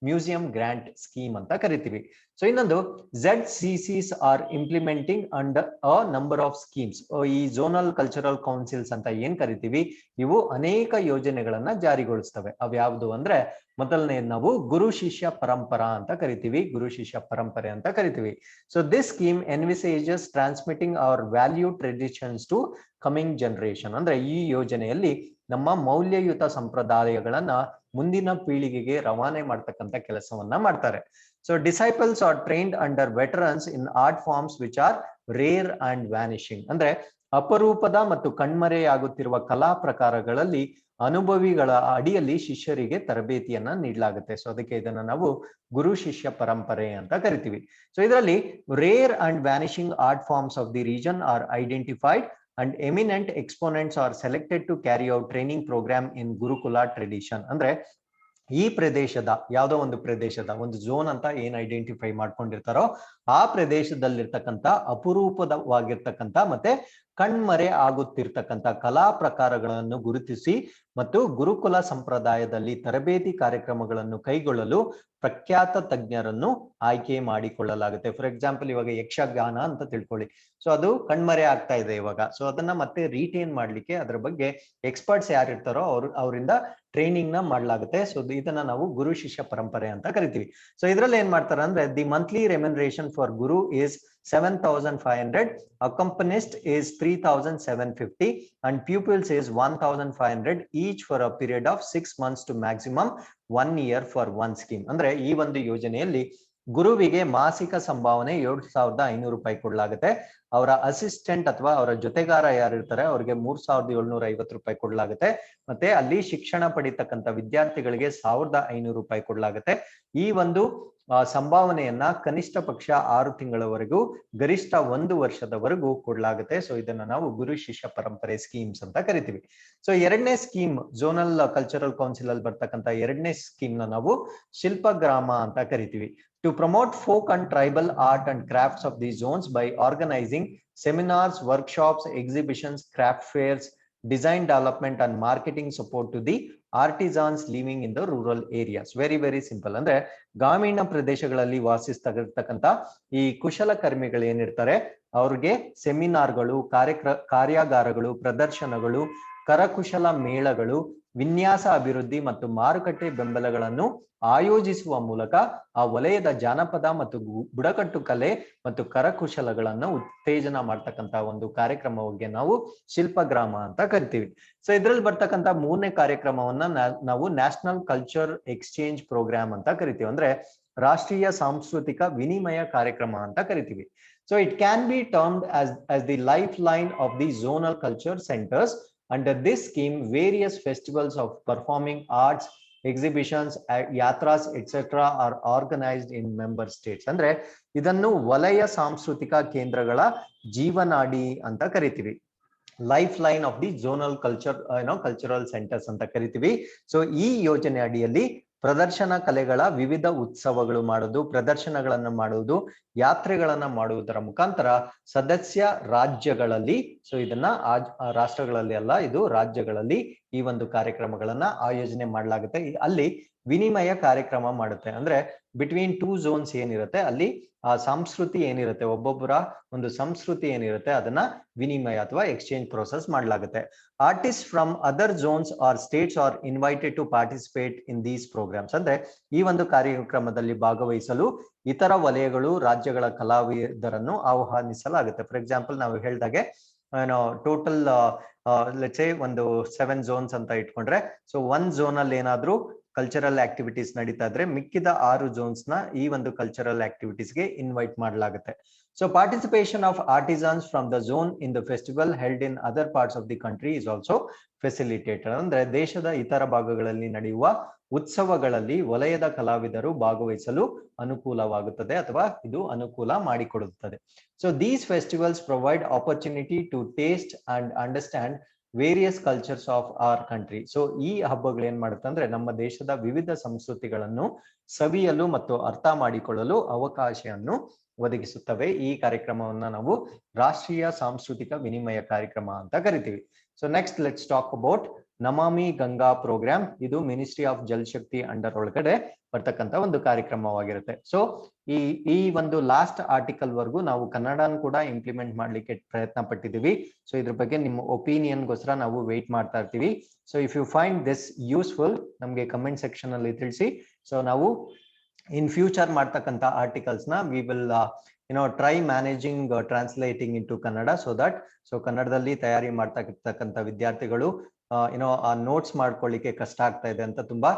ಮ್ಯೂಸಿಯಂ ಗ್ರಾಂಟ್ ಸ್ಕೀಮ್ ಅಂತ ಕರಿತೀವಿ. ಸೊ ಇನ್ನೊಂದು ZCCs are implementing under a number of schemes. ಈ ಝೋನಲ್ ಕಲ್ಚರಲ್ ಕೌನ್ಸಿಲ್ಸ್ ಅಂತ ಏನ್ ಕರಿತೀವಿ, ಇವು ಅನೇಕ ಯೋಜನೆಗಳನ್ನ ಜಾರಿಗೊಳಿಸ್ತವೆ. ಅವ್ಯಾವುದು ಅಂದ್ರೆ, ಮೊದಲನೇದು ನಾವು ಗುರು ಶಿಷ್ಯ ಪರಂಪರಾ ಅಂತ ಕರಿತೀವಿ, ಗುರು ಶಿಷ್ಯ ಪರಂಪರೆ ಅಂತ ಕರಿತೀವಿ. So this scheme envisages transmitting our value traditions to coming generation. ಅಂದ್ರೆ ಈ ಯೋಜನೆಯಲ್ಲಿ ನಮ್ಮ ಮೌಲ್ಯಯುತ ಸಂಪ್ರದಾಯಗಳನ್ನ ಮುಂದಿನ ಪೀಳಿಗೆಗೆ ರವಾನೆ ಮಾಡ್ತಕ್ಕಂಥ ಕೆಲಸವನ್ನ ಮಾಡ್ತಾರೆ. So disciples are trained under veterans in art forms which are rare and vanishing. ಅಂದ್ರೆ ಅಪರೂಪದ ಮತ್ತು ಕಣ್ಮರೆಯಾಗುತ್ತಿರುವ ಕಲಾ ಪ್ರಕಾರಗಳಲ್ಲಿ ಅನುಭವಿಗಳ ಅಡಿಯಲ್ಲಿ ಶಿಷ್ಯರಿಗೆ ತರಬೇತಿಯನ್ನ ನೀಡಲಾಗುತ್ತೆ. ಸೊ ಅದಕ್ಕೆ ಇದನ್ನ ನಾವು ಗುರು ಶಿಷ್ಯ ಪರಂಪರೆ ಅಂತ ಕರಿತೀವಿ. ಸೊ ಇದರಲ್ಲಿ rare and vanishing art forms of the region are identified and eminent exponents are selected to carry out training program in Gurukula tradition. ಅಂದ್ರೆ ಈ ಪ್ರದೇಶದ ಯಾವುದೋ ಒಂದು ಪ್ರದೇಶದ ಒಂದು ಝೋನ್ ಅಂತ ಏನ್ ಐಡೆಂಟಿಫೈ ಮಾಡ್ಕೊಂಡಿರ್ತಾರೋ ಆ ಪ್ರದೇಶದಲ್ಲಿರ್ತಕ್ಕಂಥ ಅಪರೂಪವಾಗಿರ್ತಕ್ಕಂಥ ಮತ್ತೆ ಕಣ್ಮರೆ ಆಗುತ್ತಿರ್ತಕ್ಕಂಥ ಕಲಾ ಪ್ರಕಾರಗಳನ್ನು ಗುರುತಿಸಿ ಮತ್ತು ಗುರುಕುಲ ಸಂಪ್ರದಾಯದಲ್ಲಿ ತರಬೇತಿ ಕಾರ್ಯಕ್ರಮಗಳನ್ನು ಕೈಗೊಳ್ಳಲು ಪ್ರಖ್ಯಾತ ತಜ್ಞರನ್ನು ಆಯ್ಕೆ ಮಾಡಿಕೊಳ್ಳಲಾಗುತ್ತೆ. ಫಾರ್ ಎಕ್ಸಾಂಪಲ್, ಇವಾಗ ಯಕ್ಷಗಾನ ಅಂತ ತಿಳ್ಕೊಳ್ಳಿ. ಸೊ ಅದು ಕಣ್ಮರೆ ಆಗ್ತಾ ಇದೆ ಇವಾಗ. ಸೊ ಅದನ್ನ ಮತ್ತೆ ರೀಟೇನ್ ಮಾಡ್ಲಿಕ್ಕೆ ಅದರ ಬಗ್ಗೆ ಎಕ್ಸ್ಪರ್ಟ್ಸ್ ಯಾರಿರ್ತಾರೋ ಅವರಿಂದ ಟ್ರೈನಿಂಗ್ ನ ಮಾಡಲಾಗುತ್ತೆ. ಸೊ ಇದನ್ನ ನಾವು ಗುರು ಶಿಷ್ಯ ಪರಂಪರೆ ಅಂತ ಕರಿತೀವಿ. ಸೊ ಇದ್ರಲ್ಲಿ ಏನ್ ಮಾಡ್ತಾರೆ ಅಂದ್ರೆ, the monthly remuneration for Guru is 7,500, accompanyist is 3,750 and pupils is 1,500 each for a period of 6 months to maximum 1 year for one scheme. ಅಂದ್ರೆ ಈ ಒಂದು ಯೋಜನೆಯಲ್ಲಿ ಗುರುವಿಗೆ ಮಾಸಿಕ ಸಂಭಾವನೆ 7,500 ರೂಪಾಯಿ ಕೊಡಲಾಗುತ್ತೆ. ಅವರ ಅಸಿಸ್ಟೆಂಟ್ ಅಥವಾ ಅವರ ಜೊತೆಗಾರ ಯಾರಿರ್ತಾರೆ ಅವ್ರಿಗೆ 3,750 ರೂಪಾಯಿ ಕೊಡಲಾಗುತ್ತೆ. ಮತ್ತೆ ಅಲ್ಲಿ ಶಿಕ್ಷಣ ಪಡಿತಕ್ಕಂಥ ವಿದ್ಯಾರ್ಥಿಗಳಿಗೆ 1,500 ರೂಪಾಯಿ ಕೊಡಲಾಗುತ್ತೆ. ಈ ಒಂದು ಸಂಭಾವನೆಯನ್ನ ಕನಿಷ್ಠ ಪಕ್ಷ 6 ತಿಂಗಳವರೆಗೂ ಗರಿಷ್ಠ 1 ವರ್ಷದವರೆಗೂ ಕೊಡಲಾಗುತ್ತೆ. ಸೊ ಇದನ್ನ ನಾವು ಗುರು ಶಿಷ್ಯ ಪರಂಪರೆ ಸ್ಕೀಮ್ಸ್ ಅಂತ ಕರಿತೀವಿ. ಸೊ ಎರಡನೇ ಸ್ಕೀಮ್ ಝೋನಲ್ ಕಲ್ಚರಲ್ ಕೌನ್ಸಿಲ್ ಅಲ್ಲಿ ಬರ್ತಕ್ಕಂಥ ಎರಡನೇ ಸ್ಕೀಮ್ ನ ನಾವು ಶಿಲ್ಪಗ್ರಾಮ ಅಂತ ಕರಿತೀವಿ. To promote folk and tribal art and crafts of these zones by organizing seminars, workshops, exhibitions, craft fairs, design development and marketing support to the artisans living in the rural areas. Very simple. ಅಂದ್ರೆ ಗ್ರಾಮೀಣ ಪ್ರದೇಶಗಳಲ್ಲಿ ವಾಸಿಸ್ತಕ್ಕಂಥ ಈ ಕುಶಲಕರ್ಮಿಗಳು ಏನಿರ್ತಾರೆ ಅವ್ರಿಗೆ ಸೆಮಿನಾರ್ಗಳು, ಕಾರ್ಯಾಗಾರಗಳು, ಪ್ರದರ್ಶನಗಳು, ಕರಕುಶಲ ಮೇಳಗಳು, ವಿನ್ಯಾಸ ಅಭಿವೃದ್ಧಿ ಮತ್ತು ಮಾರುಕಟ್ಟೆ ಬೆಂಬಲಗಳನ್ನು ಆಯೋಜಿಸುವ ಮೂಲಕ ಆ ವಲಯದ ಜಾನಪದ ಮತ್ತು ಬುಡಕಟ್ಟು ಕಲೆ ಮತ್ತು ಕರಕುಶಲಗಳನ್ನು ಉತ್ತೇಜನ ಮಾಡ್ತಕ್ಕಂತ ಒಂದು ಕಾರ್ಯಕ್ರಮವಾಗಿ ನಾವು ಶಿಲ್ಪಗ್ರಾಮ ಅಂತ ಕರಿತೀವಿ. ಸೊ ಇದ್ರಲ್ಲಿ ಬರ್ತಕ್ಕಂತ ಮೂರನೇ ಕಾರ್ಯಕ್ರಮವನ್ನ ನಾವು ನ್ಯಾಷನಲ್ ಕಲ್ಚರ್ ಎಕ್ಸ್ಚೇಂಜ್ ಪ್ರೋಗ್ರಾಮ್ ಅಂತ ಕರಿತೀವಿ, ಅಂದ್ರೆ ರಾಷ್ಟ್ರೀಯ ಸಾಂಸ್ಕೃತಿಕ ವಿನಿಮಯ ಕಾರ್ಯಕ್ರಮ ಅಂತ ಕರಿತೀವಿ. So it can be termed as the lifeline of the zonal culture centers. Under this scheme, various festivals of performing arts, exhibitions, yatras, etc. are organized in member states. ಅಂದ್ರೆ ಇದನ್ನು ವಲಯ ಸಾಂಸ್ಕೃತಿಕ ಕೇಂದ್ರಗಳ ಜೀವನಾಡಿ ಅಂತ ಕರಿತೀವಿ. Life line of the zonal culture cultural centres ಅಂತ ಕರಿತೀವಿ. ಸೊ ಈ ಯೋಜನೆ ಅಡಿಯಲ್ಲಿ ಪ್ರದರ್ಶನ ಕಲೆಗಳ ವಿವಿಧ ಉತ್ಸವಗಳು ಮಾಡೋದು, ಪ್ರದರ್ಶನಗಳನ್ನು ಮಾಡುವುದು, ಯಾತ್ರೆಗಳನ್ನ ಮಾಡುವುದರ ಮುಖಾಂತರ ಸದಸ್ಯ ರಾಜ್ಯಗಳಲ್ಲಿ, ಸೊ ಇದನ್ನ ರಾಷ್ಟ್ರಗಳಲ್ಲಿ ಅಲ್ಲ, ಇದು ರಾಜ್ಯಗಳಲ್ಲಿ ಈ ಒಂದು ಕಾರ್ಯಕ್ರಮಗಳನ್ನ ಆಯೋಜನೆ ಮಾಡಲಾಗುತ್ತೆ. ಅಲ್ಲಿ ವಿನಿಮಯ ಕಾರ್ಯಕ್ರಮ ಮಾಡುತ್ತೆ, ಅಂದ್ರೆ ಬಿಟ್ವೀನ್ ಟೂ ಝೋನ್ಸ್ ಏನಿರುತ್ತೆ ಅಲ್ಲಿ ಆ ಸಂಸ್ಕೃತಿ ಏನಿರುತ್ತೆ, ಒಬ್ಬೊಬ್ಬರ ಒಂದು ಸಂಸ್ಕೃತಿ ಏನಿರುತ್ತೆ ಅದನ್ನ ವಿನಿಮಯ ಅಥವಾ ಎಕ್ಸ್ಚೇಂಜ್ ಪ್ರೋಸೆಸ್ ಮಾಡಲಾಗುತ್ತೆ. Artist from other zones or states are invited to participate in these programs. ಅಂದ್ರೆ ಈ ಒಂದು ಕಾರ್ಯಕ್ರಮದಲ್ಲಿ ಭಾಗವಹಿಸಲು ಇತರ ವಲಯಗಳು, ರಾಜ್ಯಗಳ ಕಲಾವಿದರನ್ನು ಆಹ್ವಾನಿಸಲಾಗುತ್ತೆ. ಫಾರ್ ಎಕ್ಸಾಂಪಲ್ ನಾವು ಹೇಳ್ದಾಗೆ ಟೋಟಲ್ ಲೆಟ್ಸ್ ಸೇ ಒಂದು 7 ಝೋನ್ಸ್ ಅಂತ ಇಟ್ಕೊಂಡ್ರೆ, ಸೊ 1 ಝೋನ್ ಅಲ್ಲಿ ಏನಾದ್ರೂ ಕಲ್ಚರಲ್ ಆಕ್ಟಿವಿಟೀಸ್ ನಡೀತಾ ಇದ್ರೆ ಮಿಕ್ಕಿದ 6 ಝೋನ್ಸ್ ನ ಈ ಒಂದು ಕಲ್ಚರಲ್ ಆಕ್ಟಿವಿಟೀಸ್ ಗೆ ಇನ್ವೈಟ್ ಮಾಡಲಾಗುತ್ತೆ. So participation of artisans from the zone in the festival held in other parts of the country is also facilitated. ಅಂದ್ರೆ ದೇಶದ ಇತರ ಭಾಗಗಳಲ್ಲಿ ನಡೆಯುವ ಉತ್ಸವಗಳಲ್ಲಿ ವಲಯದ ಕಲಾವಿದರು ಭಾಗವಹಿಸಲು ಅನುಕೂಲವಾಗುತ್ತದೆ ಅಥವಾ ಇದು ಅನುಕೂಲ ಮಾಡಿಕೊಡುತ್ತದೆ. So these festivals provide opportunity to taste and understand various cultures of our country. So ಈ ಹಬ್ಬಗಳು ಏನ್ ಮಾಡುತ್ತೆ ಅಂದ್ರೆ ನಮ್ಮ ದೇಶದ ವಿವಿಧ ಸಂಸ್ಕೃತಿಗಳನ್ನು ಸವಿಯಲು ಮತ್ತು ಅರ್ಥ ಮಾಡಿಕೊಳ್ಳಲು ಅವಕಾಶವನ್ನು ಒದಗಿಸುತ್ತವೆ. ಈ ಕಾರ್ಯಕ್ರಮವನ್ನ ನಾವು ರಾಷ್ಟ್ರೀಯ ಸಾಂಸ್ಕೃತಿಕ ವಿನಿಮಯ ಕಾರ್ಯಕ್ರಮ ಅಂತ ಕರಿತೀವಿ. So next let's talk about Namami Ganga programme. ಇದು ministry of Jal Shakti under ಒಳಗಡೆ ಬರ್ತಕ್ಕಂತ ಒಂದು ಕಾರ್ಯಕ್ರಮವಾಗಿರುತ್ತೆ. ಸೊ ಈ ಒಂದು ಲಾಸ್ಟ್ ಆರ್ಟಿಕಲ್ ವರ್ಗೂ ನಾವು ಕನ್ನಡನ ಕೂಡ ಇಂಪ್ಲಿಮೆಂಟ್ ಮಾಡ್ಲಿಕ್ಕೆ ಪ್ರಯತ್ನ ಪಟ್ಟಿದ್ದೀವಿ. ಸೊ ಇದ್ರ ಬಗ್ಗೆ ನಿಮ್ಮ ಒಪಿನಿಯನ್ಗೋಸ್ಕರ ನಾವು ವೇಟ್ ಮಾಡ್ತಾ ಇರ್ತೀವಿ. So if you find this useful ನಮ್ಗೆ ಕಮೆಂಟ್ ಸೆಕ್ಷನ್ ಅಲ್ಲಿ ತಿಳಿಸಿ. ಸೊ ನಾವು ಇನ್ ಫ್ಯೂಚರ್ ಮಾಡ್ತಕ್ಕಂಥ ಆರ್ಟಿಕಲ್ಸ್ ನ we will try managing translating into Kannada, so that so ಕನ್ನಡದಲ್ಲಿ ತಯಾರಿ ಮಾಡ್ತಕ್ಕಂಥ ವಿದ್ಯಾರ್ಥಿಗಳು ಆ ನೋಟ್ಸ್ ಮಾಡ್ಕೊಳ್ಳಿಕ್ಕೆ ಕಷ್ಟ ಆಗ್ತಾ ಇದೆ ಅಂತ ತುಂಬಾ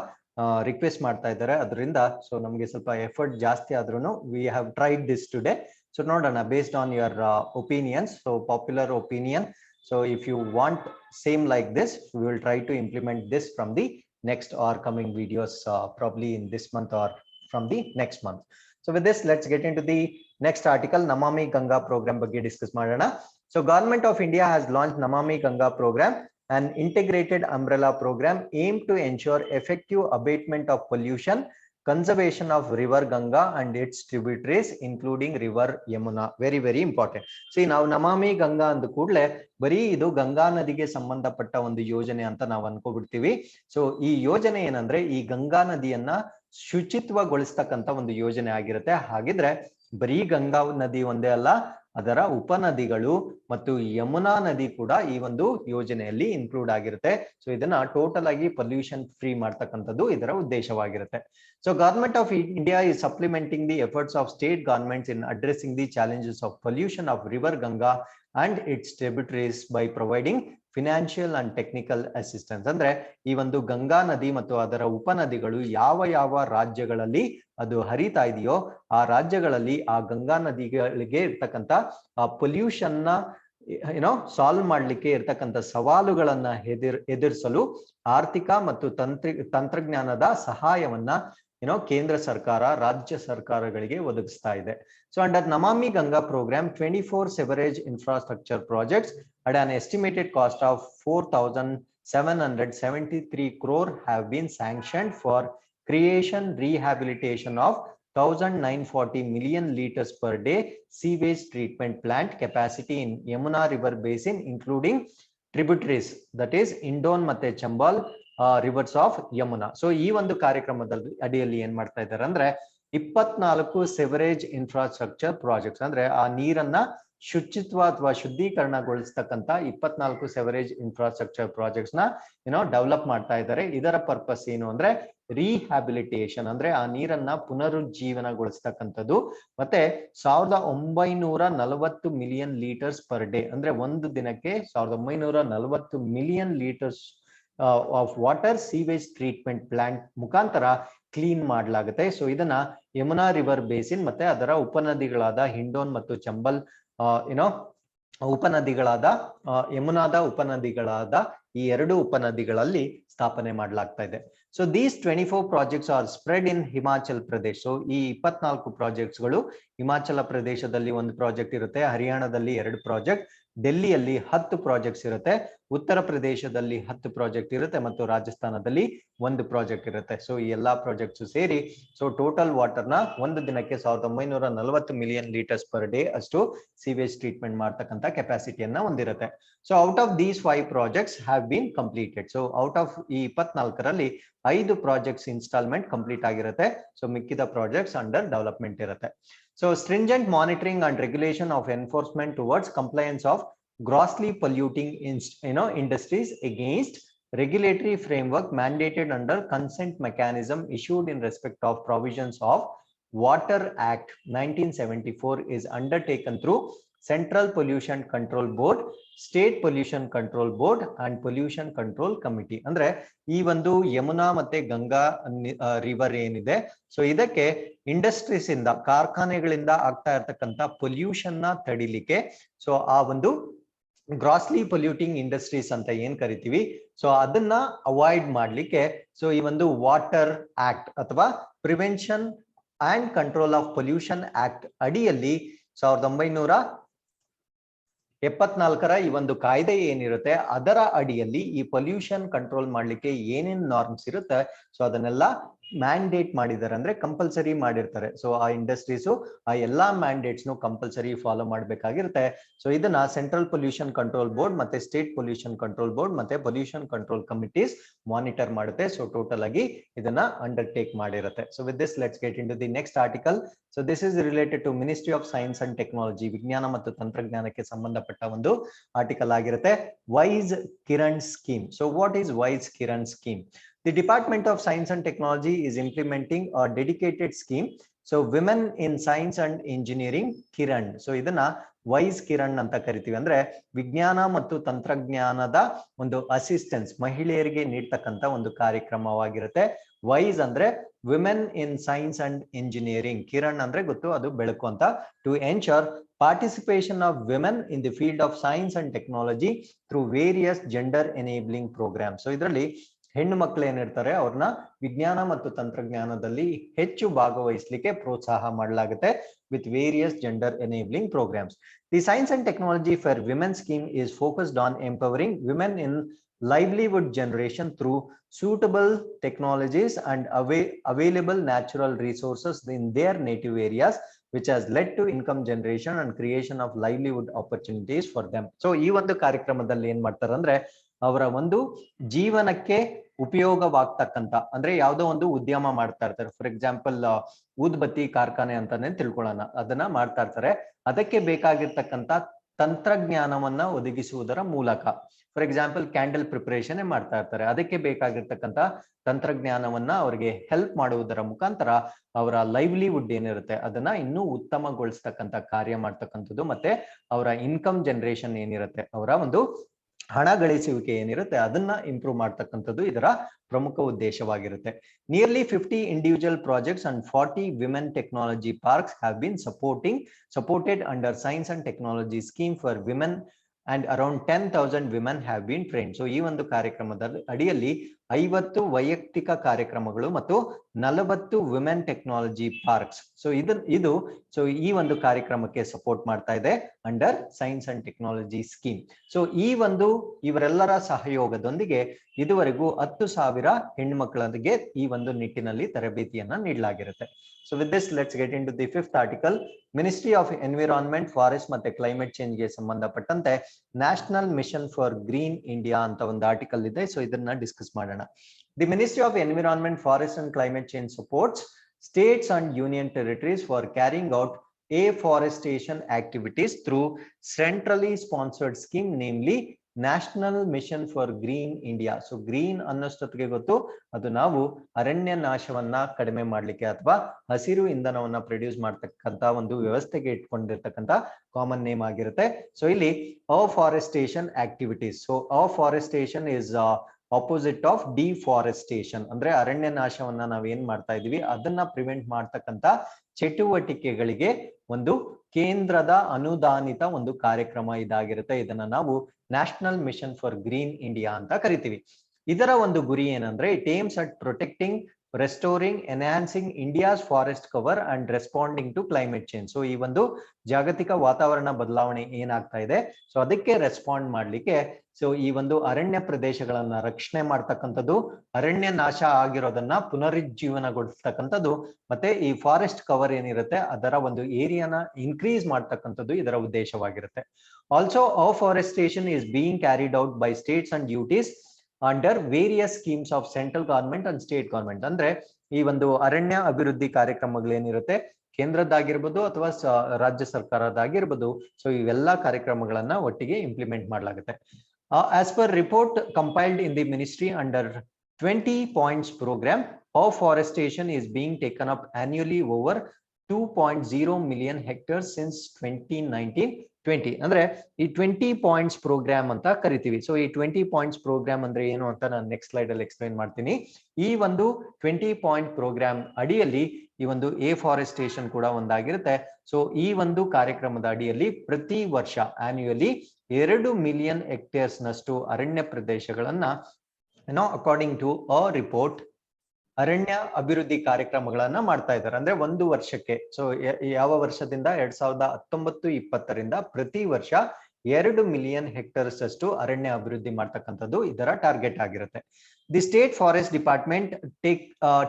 ರಿಕ್ವೆಸ್ಟ್ ಮಾಡ್ತಾ ಇದ್ದಾರೆ. ಅದರಿಂದ ಸೊ ನಮ್ಗೆ ಸ್ವಲ್ಪ ಎಫರ್ಟ್ ಜಾಸ್ತಿ ಆದ್ರೂ we have tried this today. So ನೋಡೋಣ based on your opinions, so popular opinion. So if you want same like this we will try to implement this from the next or coming videos, probably in this month or from the next month. So with this, let's get into the next article, Namami Ganga program ಬಗ್ಗೆ discuss ಮಾಡೋಣ. So Government of India has launched Namami Ganga program, an integrated umbrella program aimed to ensure effective abatement of pollution, conservation of river Ganga and its tributaries including river Yamuna. Very very important. See, ನಾವು ನಮಾಮಿ ಗಂಗಾ ಅಂದ ಕೂಡಲೇ ಬರೀ ಇದು ಗಂಗಾ ನದಿಗೆ ಸಂಬಂಧಪಟ್ಟ ಒಂದು ಯೋಜನೆ ಅಂತ ನಾವು ಅನ್ಕೋಬಿಡ್ತೀವಿ. ಸೊ ಈ ಯೋಜನೆ ಏನಂದ್ರೆ ಈ ಗಂಗಾ ನದಿಯನ್ನ ಶುಚಿತ್ವಗೊಳಿಸ್ತಕ್ಕಂತ ಒಂದು ಯೋಜನೆ ಆಗಿರುತ್ತೆ. ಹಾಗಿದ್ರೆ ಬರೀ ಗಂಗಾ ನದಿ ಒಂದೇ ಅಲ್ಲ, ಅದರ ಉಪನದಿಗಳು ಮತ್ತು ಯಮುನಾ ನದಿ ಕೂಡ ಈ ಒಂದು ಯೋಜನೆಯಲ್ಲಿ ಇನ್ಕ್ಲೂಡ್ ಆಗಿರುತ್ತೆ. ಸೊ ಇದನ್ನ ಟೋಟಲ್ ಆಗಿ ಪೊಲ್ಯೂಷನ್ ಫ್ರೀ ಮಾಡ್ತಕ್ಕಂಥದ್ದು ಇದರ ಉದ್ದೇಶವಾಗಿರುತ್ತೆ. So government of India is supplementing the efforts of state governments in addressing the challenges of pollution of river Ganga and its tributaries by providing financial and technical assistance. ಅಂದ್ರೆ ಈ ಒಂದು ಗಂಗಾ ನದಿ ಮತ್ತು ಅದರ ಉಪನದಿಗಳು ಯಾವ ಯಾವ ರಾಜ್ಯಗಳಲ್ಲಿ ಅದು ಹರಿತಾ ಇದೆಯೋ ಆ ರಾಜ್ಯಗಳಲ್ಲಿ ಆ ಗಂಗಾ ನದಿಗಳಿಗೆ ಇರ್ತಕ್ಕಂಥ ಆ ಪೊಲ್ಯೂಷನ್ ನ ಸಾಲ್ವ್ ಮಾಡ್ಲಿಕ್ಕೆ ಇರ್ತಕ್ಕಂಥ ಸವಾಲುಗಳನ್ನ ಎದುರಿಸಲು ಆರ್ಥಿಕ ಮತ್ತು ತಂತ್ರಜ್ಞಾನದ ಸಹಾಯವನ್ನ ಕೇಂದ್ರ ಸರ್ಕಾರ ರಾಜ್ಯ ಸರ್ಕಾರಗಳಿಗೆ ಒದಗಿಸ್ತಾ ಇದೆ. So under Namami Ganga program, 24 sewerage infrastructure projects at an estimated cost of 4,773 crore have been sanctioned for creation rehabilitation of 1,940 million liters per day sewage treatment plant capacity in Yamuna river basin including tributaries, that is Indon ಮತ್ತೆ Chambal rivers of Yamuna. So ಈ ಒಂದು ಕಾರ್ಯಕ್ರಮದಲ್ಲಿ ಅಡಿಯಲ್ಲಿ ಏನ್ ಮಾಡ್ತಾ ಇದ್ದಾರೆ ಅಂದ್ರೆ 24 ಸೆವರೇಜ್ infrastructure projects, ಅಂದ್ರೆ ಆ ನೀರನ್ನ ಶುಚಿತ್ವ ಅಥವಾ ಶುದ್ಧೀಕರಣಗೊಳಿಸ್ತಕ್ಕಂಥ 24 ಸೆವರೇಜ್ ಇನ್ಫ್ರಾಸ್ಟ್ರಕ್ಚರ್ ಪ್ರಾಜೆಕ್ಟ್ಸ್ ನ ಡೆವಲಪ್ ಮಾಡ್ತಾ ಇದ್ದಾರೆ. ಇದರ ಪರ್ಪಸ್ ಏನು ಅಂದ್ರೆ ರಿಹ್ಯಾಬಿಲಿಟೇಷನ್ ಅಂದ್ರೆ ಆ ನೀರನ್ನ ಪುನರುಜ್ಜೀವನಗೊಳಿಸ್ತಕ್ಕಂಥದ್ದು. ಮತ್ತೆ 1940 ಮಿಲಿಯನ್ ಲೀಟರ್ಸ್ ಪರ್ ಡೇ ಅಂದ್ರೆ ಒಂದು ದಿನಕ್ಕೆ 1940 million litres of water sewage treatment plant ಮುಖಾಂತರ ಕ್ಲೀನ್ ಮಾಡಲಾಗುತ್ತೆ. ಸೊ ಇದನ್ನ ಯಮುನಾ ರಿವರ್ ಬೇಸಿನ್ ಮತ್ತೆ ಅದರ ಉಪನದಿಗಳಾದ ಹಿಂಡೋನ್ ಮತ್ತು ಚಂಬಲ್ ಉಪನದಿಗಳಾದ ಯಮುನಾದ ಉಪನದಿಗಳಾದ ಈ ಎರಡು ಉಪನದಿಗಳಲ್ಲಿ ಸ್ಥಾಪನೆ ಮಾಡಲಾಗ್ತಾ ಇದೆ. So these 24 projects are spread in Himachal Pradesh. So ಈ 24 ಪ್ರಾಜೆಕ್ಟ್ಸ್ ಗಳು ಹಿಮಾಚಲ ಪ್ರದೇಶದಲ್ಲಿ ಒಂದು ಪ್ರಾಜೆಕ್ಟ್ ಇರುತ್ತೆ, ಹರಿಯಾಣದಲ್ಲಿ 2 ಪ್ರಾಜೆಕ್ಟ್, ಡೆಲ್ಲಿಯಲ್ಲಿ 10 ಪ್ರಾಜೆಕ್ಟ್ಸ್ ಇರುತ್ತೆ, ಉತ್ತರ ಪ್ರದೇಶದಲ್ಲಿ 10 ಪ್ರಾಜೆಕ್ಟ್ ಇರುತ್ತೆ ಮತ್ತು ರಾಜಸ್ಥಾನದಲ್ಲಿ 1 ಪ್ರಾಜೆಕ್ಟ್ ಇರುತ್ತೆ. ಸೊ ಈ ಎಲ್ಲಾ ಪ್ರಾಜೆಕ್ಟ್ಸ್ ಸೇರಿ ಸೊ ಟೋಟಲ್ ವಾಟರ್ ನ ಒಂದು ದಿನಕ್ಕೆ 1940 ಮಿಲಿಯನ್ ಲೀಟರ್ಸ್ ಪರ್ ಡೇ ಅಷ್ಟು ಸೀವೇಜ್ ಟ್ರೀಟ್ಮೆಂಟ್ ಮಾಡ್ತಕ್ಕಂಥ ಕೆಪಾಸಿಟಿಯನ್ನ ಹೊಂದಿರುತ್ತೆ. So out of these 5 projects have been completed. So out of ಈ 24ರಲ್ಲಿ 5 ಪ್ರಾಜೆಕ್ಟ್ಸ್ ಇನ್ಸ್ಟಾಲ್ಮೆಂಟ್ ಕಂಪ್ಲೀಟ್ ಆಗಿರುತ್ತೆ. ಸೊ ಮಿಕ್ಕಿದ ಪ್ರಾಜೆಕ್ಟ್ಸ್ ಅಂಡರ್ ಡೆವಲಪ್ಮೆಂಟ್ ಇರುತ್ತೆ. So stringent monitoring and regulation of enforcement towards compliance of grossly polluting industries against regulatory framework mandated under consent mechanism issued in respect of provisions of Water Act 1974 is undertaken through Central Pollution Control Board, State Pollution Control Board and Pollution Control Committee. ಅಂದ್ರೆ ಈ ಒಂದು ಯಮುನಾ ಮತ್ತೆ Ganga river ಏನಿದೆ, so ಇದಕ್ಕೆ industries ಇಂದ ಕಾರ್ಖಾನೆಗಳಿಂದ ಆಗ್ತಾ ಇರತಕ್ಕಂತ ಪೊಲ್ಯೂಷನ್ ನ ತಡಿಲಿಕ್ಕೆ, ಸೊ ಆ ಒಂದು ಗ್ರಾಸ್ಲಿ ಪೊಲ್ಯೂಟಿಂಗ್ ಇಂಡಸ್ಟ್ರೀಸ್ ಅಂತ ಏನ್ ಕರಿತೀವಿ, ಸೊ ಅದನ್ನ ಅವಾಯ್ಡ್ ಮಾಡ್ಲಿಕ್ಕೆ ಸೊ ಈ ಒಂದು ವಾಟರ್ ಆಕ್ಟ್ ಅಥವಾ prevention and control of pollution act ಅಡಿಯಲ್ಲಿ 1974ರ ಈ ಒಂದು ಕಾಯ್ದೆ ಏನಿರುತ್ತೆ ಅದರ ಅಡಿಯಲ್ಲಿ ಈ ಪೊಲ್ಯೂಷನ್ ಕಂಟ್ರೋಲ್ ಮಾಡ್ಲಿಕ್ಕೆ ಏನೇನ್ ನಾರ್ಮ್ಸ್ ಇರುತ್ತೆ ಸೊ ಅದನ್ನೆಲ್ಲ ಮ್ಯಾಂಡೇಟ್ ಮಾಡಿದ್ದಾರೆ, ಅಂದ್ರೆ ಕಂಪಲ್ಸರಿ ಮಾಡಿರ್ತಾರೆ. ಸೊ ಆ ಇಂಡಸ್ಟ್ರೀಸು ಆ ಎಲ್ಲಾ ಮ್ಯಾಂಡೇಟ್ಸ್ ನು ಕಂಪಲ್ಸರಿ ಫಾಲೋ ಮಾಡ್ಬೇಕಾಗಿರುತ್ತೆ. ಸೊ ಇದನ್ನ ಸೆಂಟ್ರಲ್ ಪೊಲ್ಯೂಷನ್ ಕಂಟ್ರೋಲ್ ಬೋರ್ಡ್ ಮತ್ತೆ ಸ್ಟೇಟ್ ಪೊಲ್ಯೂಷನ್ ಕಂಟ್ರೋಲ್ ಬೋರ್ಡ್ ಮತ್ತೆ ಪೊಲ್ಯೂಷನ್ ಕಂಟ್ರೋಲ್ ಕಮಿಟೀಸ್ ಮಾನಿಟರ್ ಮಾಡುತ್ತೆ. ಸೊ ಟೋಟಲ್ ಆಗಿ ಇದನ್ನ undertake ಮಾಡಿರುತ್ತೆ. So with this let's get into the next article. So this is related to ministry of science and technology, ವಿಜ್ಞಾನ ಮತ್ತು ತಂತ್ರಜ್ಞಾನಕ್ಕೆ ಸಂಬಂಧಪಟ್ಟ ಒಂದು article ಆಗಿರುತ್ತೆ. Wise Kiran scheme. So what is wise Kiran scheme? The Department of Science and Technology is implementing a dedicated scheme. So Women in Science and Engineering Kiran. So ಇದನ್ನ wise Kiran ಅಂತ ಕರಿತೀವಿ. ಅಂದ್ರೆ ವಿಜ್ಞಾನ ಮತ್ತು ತಂತ್ರಜ್ಞಾನದ ಒಂದು ಅಸಿಸ್ಟೆನ್ಸ್ ಮಹಿಳೆಯರಿಗೆ ನೀಡ್ತಕ್ಕಂತ ಒಂದು ಕಾರ್ಯಕ್ರಮವಾಗಿರುತ್ತೆ. ವೈಸ್ ಅಂದ್ರೆ women in science and engineering, Kiran ಅಂದ್ರೆ ಗೊತ್ತು ಅದು ಬೆಳಕು ಅಂತ. To ensure participation of women in the field of science and technology through various gender enabling programs. So ಇದರಲ್ಲಿ ಹೆಣ್ಣು ಮಕ್ಕಳು ಏನಿರ್ತಾರೆ ಅವ್ರನ್ನ ವಿಜ್ಞಾನ ಮತ್ತು ತಂತ್ರಜ್ಞಾನದಲ್ಲಿ ಹೆಚ್ಚು ಭಾಗವಹಿಸಲಿಕ್ಕೆ ಪ್ರೋತ್ಸಾಹ ಮಾಡಲಾಗುತ್ತೆ with various gender enabling programs. The Science and Technology for Women scheme is focused on empowering women in livelihood generation through suitable technologies and available natural resources in their native areas, which has led to income generation and creation of livelihood opportunities for them. So ಈ ಒಂದು ಕಾರ್ಯಕ್ರಮದಲ್ಲಿ ಏನ್ ಮಾಡ್ತಾರೆ ಅಂದ್ರೆ ಅವರ ಒಂದು ಜೀವನಕ್ಕೆ ಉಪಯೋಗವಾಗ್ತಕ್ಕಂತ, ಅಂದ್ರೆ ಯಾವ್ದೋ ಒಂದು ಉದ್ಯಮ ಮಾಡ್ತಾ ಇರ್ತಾರೆ. ಫಾರ್ ಎಕ್ಸಾಂಪಲ್ ಊದ್ಬತ್ತಿ ಕಾರ್ಖಾನೆ ಅಂತಾನೆ ತಿಳ್ಕೊಳ್ಳೋಣ, ಅದನ್ನ ಮಾಡ್ತಾ ಇರ್ತಾರೆ. ಅದಕ್ಕೆ ಬೇಕಾಗಿರ್ತಕ್ಕಂತ ತಂತ್ರಜ್ಞಾನವನ್ನ ಒದಗಿಸುವುದರ ಮೂಲಕ, ಫಾರ್ ಎಕ್ಸಾಂಪಲ್ ಕ್ಯಾಂಡಲ್ ಪ್ರಿಪರೇಷನ್ ಮಾಡ್ತಾ ಇರ್ತಾರೆ, ಅದಕ್ಕೆ ಬೇಕಾಗಿರ್ತಕ್ಕಂತ ತಂತ್ರಜ್ಞಾನವನ್ನ ಅವರಿಗೆ ಹೆಲ್ಪ್ ಮಾಡುವುದರ ಮುಖಾಂತರ ಅವರ ಲೈವ್ಲಿಹುಡ್ ಏನಿರುತ್ತೆ ಅದನ್ನ ಇನ್ನೂ ಉತ್ತಮಗೊಳಿಸ್ತಕ್ಕಂತ ಕಾರ್ಯ ಮಾಡ್ತಕ್ಕಂಥದ್ದು, ಮತ್ತೆ ಅವರ ಇನ್ಕಮ್ ಜನರೇಷನ್ ಏನಿರುತ್ತೆ, ಅವರ ಒಂದು ಹಣ ಗಳಿಸುವಿಕೆ ಏನಿರುತ್ತೆ ಅದನ್ನ ಇಂಪ್ರೂವ್ ಮಾಡ್ತಕ್ಕಂಥದ್ದು ಇದರ ಪ್ರಮುಖ ಉದ್ದೇಶವಾಗಿರುತ್ತೆ. Nearly 50 individual projects and 40 women technology parks have been supported under Science and Technology scheme for women and around 10,000 women have been trained. So ಈ ಒಂದು ಕಾರ್ಯಕ್ರಮದ ಅಡಿಯಲ್ಲಿ 50 ವೈಯಕ್ತಿಕ ಕಾರ್ಯಕ್ರಮಗಳು ಮತ್ತು 40 ವುಮೆನ್ ಟೆಕ್ನಾಲಜಿ ಪಾರ್ಕ್ಸ್. ಸೊ ಇದು ಈ ಒಂದು ಕಾರ್ಯಕ್ರಮಕ್ಕೆ ಸಪೋರ್ಟ್ ಮಾಡ್ತಾ ಇದೆ under science and technology scheme. So ಇವರೆಲ್ಲರ ಸಹಯೋಗದೊಂದಿಗೆ ಇದುವರೆಗೂ 10,000 ಹೆಣ್ಮಕ್ಕಳಿಗೆ ಈ ಒಂದು ನಿಟ್ಟಿನಲ್ಲಿ ತರಬೇತಿಯನ್ನ ನೀಡಲಾಗಿರುತ್ತೆ. So with this, let's get into the fifth article. Ministry of Environment, Forest ಮತ್ತೆ Climate Change ಗೆ ಸಂಬಂಧಪಟ್ಟಂತೆ national mission for green India ಅಂತ ಒಂದು ಆರ್ಟಿಕಲ್ ಇದೆ. ಸೊ ಇದನ್ನ ಡಿಸ್ಕಸ್ ಮಾಡೋಣ. The Ministry of Environment, Forest and Climate Change supports states and union territories for carrying out afforestation activities through centrally sponsored scheme, namely National Mission for Green India. So green ಅನ್ನೋಷ್ಟೊತ್ತಿಗೆ ಗೊತ್ತು, ಅದು ನಾವು ಅರಣ್ಯ ನಾಶವನ್ನ ಕಡಿಮೆ ಮಾಡ್ಲಿಕ್ಕೆ ಅಥವಾ ಹಸಿರು ಇಂಧನವನ್ನ produce ಮಾಡ್ತಕ್ಕಂತ ಒಂದು ವ್ಯವಸ್ಥೆಗೆ ಇಟ್ಕೊಂಡಿರ್ತಕ್ಕಂತ ಕಾಮನ್ ನೇಮ್ ಆಗಿರುತ್ತೆ. ಸೊ ಇಲ್ಲಿ afforestation activities. So afforestation is opposite of deforestation. ಅಂದ್ರೆ ಅರಣ್ಯ ನಾಶವನ್ನ ನಾವ್ ಏನ್ ಮಾಡ್ತಾ ಇದೀವಿ ಅದನ್ನ ಪ್ರಿವೆಂಟ್ ಮಾಡ್ತಕ್ಕಂತ ಚಟುವಟಿಕೆಗಳಿಗೆ ಒಂದು ಕೇಂದ್ರದ ಅನುದಾನಿತ ಒಂದು ಕಾರ್ಯಕ್ರಮ ಇದಾಗಿರುತ್ತೆ. ಇದನ್ನ ನಾವು national mission for green India ಅಂತ ಕರಿತೀವಿ. ಇದರ ಒಂದು ಗುರಿ ಏನಂದ್ರೆ it aims at protecting, restoring, enhancing India's forest cover and responding to climate change. So ಈ ಒಂದು ಜಾಗತಿಕ ವಾತಾವರಣ ಬದಲಾವಣೆ ಏನಾಗ್ತಾ ಇದೆ, ಸೊ ಅದಕ್ಕೆ ರೆಸ್ಪಾಂಡ್ ಮಾಡ್ಲಿಕ್ಕೆ ಸೊ ಈ ಒಂದು ಅರಣ್ಯ ಪ್ರದೇಶಗಳನ್ನ ರಕ್ಷಣೆ ಮಾಡ್ತಕ್ಕಂಥದ್ದು, ಅರಣ್ಯ ನಾಶ ಆಗಿರೋದನ್ನ ಪುನರುಜ್ಜೀವನಗೊಳಿಸ್ತಕ್ಕಂಥದ್ದು, ಮತ್ತೆ ಈ ಫಾರೆಸ್ಟ್ ಕವರ್ ಏನಿರುತ್ತೆ ಅದರ ಒಂದು ಏರಿಯಾನ ಇನ್ಕ್ರೀಸ್ ಮಾಡ್ತಕ್ಕಂಥದ್ದು ಇದರ ಉದ್ದೇಶವಾಗಿರುತ್ತೆ. Also afforestation is being carried out by states and UTs under various schemes of central government and state government. ಅಂದ್ರೆ ಈ ಒಂದು ಅರಣ್ಯ ಅಭಿವೃದ್ಧಿ ಕಾರ್ಯಕ್ರಮಗಳೇನಿರುತ್ತೆ ಕೇಂದ್ರದ್ದಾಗಿರ್ಬೋದು ಅಥವಾ ರಾಜ್ಯ ಸರ್ಕಾರದಾಗಿರ್ಬೋದು, ಸೊ ಇವೆಲ್ಲ ಕಾರ್ಯಕ್ರಮಗಳನ್ನ ಒಟ್ಟಿಗೆ ಇಂಪ್ಲಿಮೆಂಟ್ ಮಾಡಲಾಗುತ್ತೆ. As per report compiled in the ministry under 20 points program, afforestation is being taken up annually over 2.0 million hectares since 2019-20. ಅಂದ್ರೆ ಈ 20 points program ಅಂತ ಕರಿತೀವಿ. ಸೊ ಈ 20 points program ಅಂದ್ರೆ ಏನು ಅಂತ ನಾನು ನೆಕ್ಸ್ಟ್ ಸ್ಲೈಡ್ ಅಲ್ಲಿ ಎಕ್ಸ್ಪ್ಲೈನ್ ಮಾಡ್ತೀನಿ. ಈ ಒಂದು 20 point program ಅಡಿಯಲ್ಲಿ ಈ ಒಂದು afforestation ಕೂಡ ಒಂದಾಗಿರುತ್ತೆ. ಸೊ ಈ ಒಂದು ಕಾರ್ಯಕ್ರಮದ ಅಡಿಯಲ್ಲಿ ಪ್ರತಿ ವರ್ಷ ಆನ್ಯುಯಲಿ 2 ಮಿಲಿಯನ್ ಹೆಕ್ಟೇರ್ಸ್ ನಷ್ಟು ಅರಣ್ಯ ಪ್ರದೇಶಗಳನ್ನ ಅಕಾರ್ಡಿಂಗ್ ಟು ಅ ರಿಪೋರ್ಟ್ ಅರಣ್ಯ ಅಭಿವೃದ್ಧಿ ಕಾರ್ಯಕ್ರಮಗಳನ್ನ ಮಾಡ್ತಾ ಇದ್ದಾರೆ. ಅಂದ್ರೆ ಒಂದು ವರ್ಷಕ್ಕೆ, ಸೊ ಯಾವ ವರ್ಷದಿಂದ 2019-20 ಪ್ರತಿ ವರ್ಷ 2 ಮಿಲಿಯನ್ ಹೆಕ್ಟೇರ್ಸ್ ಅಷ್ಟು ಅರಣ್ಯ ಅಭಿವೃದ್ಧಿ ಮಾಡ್ತಕ್ಕಂಥದ್ದು ಇದರ ಟಾರ್ಗೆಟ್ ಆಗಿರುತ್ತೆ. The state forest department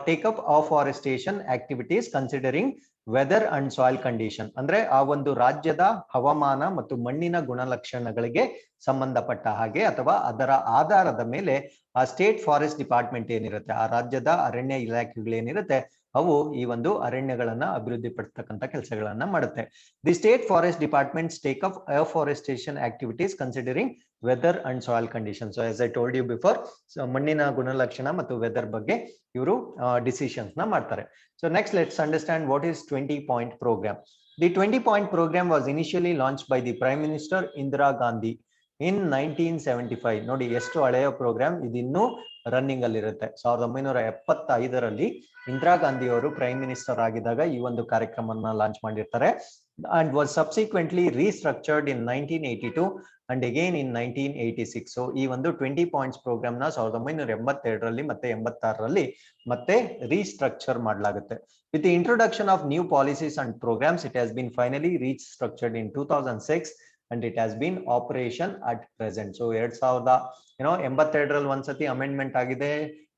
take up afforestation activities considering weather and soil condition. ಅಂದ್ರೆ ಆ ಒಂದು ರಾಜ್ಯದ ಹವಾಮಾನ ಮತ್ತು ಮಣ್ಣಿನ ಗುಣಲಕ್ಷಣಗಳಿಗೆ ಸಂಬಂಧಪಟ್ಟ ಹಾಗೆ ಅಥವಾ ಅದರ ಆಧಾರದ ಮೇಲೆ ಆ ಸ್ಟೇಟ್ ಫಾರೆಸ್ಟ್ ಡಿಪಾರ್ಟ್ಮೆಂಟ್ ಏನಿರುತ್ತೆ, ಆ ರಾಜ್ಯದ ಅರಣ್ಯ ಇಲಾಖೆಗಳೇನಿರುತ್ತೆ, ಅವು ಈ ಒಂದು ಅರಣ್ಯಗಳನ್ನ ಅಭಿವೃದ್ಧಿ ಪಡಿಸ್ತಕ್ಕಂಥ ಕೆಲಸಗಳನ್ನ ಮಾಡುತ್ತೆ. The state forest departments take up afforestation activities considering weather and soil condition. So as I told you before, ಮಣ್ಣಿನ ಗುಣಲಕ್ಷಣ ಮತ್ತು ವೆದರ್ ಬಗ್ಗೆ ಇವರು ಡಿಸಿಷನ್ಸ್ ನ ಮಾಡ್ತಾರೆ. So next let's understand what is 20 point program. The 20 point program was initially launched by the Prime Minister Indira Gandhi in 1975. ನೋಡಿ ಎಷ್ಟು ಹಳೆಯ ಪ್ರೋಗ್ರಾಮ್ ಇದು, ಇನ್ನೂ ರನ್ನಿಂಗ್ ಅಲ್ಲಿ ಇರುತ್ತೆ. 1975ರಲ್ಲಿ ಇಂದಿರಾ ಗಾಂಧಿ ಅವರು ಪ್ರೈಮ್ ಮಿನಿಸ್ಟರ್ ಆಗಿದ್ದಾಗ ಈ ಒಂದು ಕಾರ್ಯಕ್ರಮವನ್ನ ಲಾಂಚ್ ಮಾಡಿರ್ತಾರೆ. And was subsequently restructured in 1982 and again in 1986. So ಈ ಒಂದು 20 points program ನ 1982ರಲ್ಲಿ ಮತ್ತೆ 86ರಲ್ಲಿ ಮತ್ತೆ ರೀಸ್ಟ್ರಕ್ಚರ್ ಮಾಡಲಾಗುತ್ತೆ. With the introduction of new policies and programs, it has been finally restructured in 2006 and it has been operation at present. So 82ರಲ್ಲಿ ಒಂದ್ಸತಿ amendment ಆಗಿದೆ,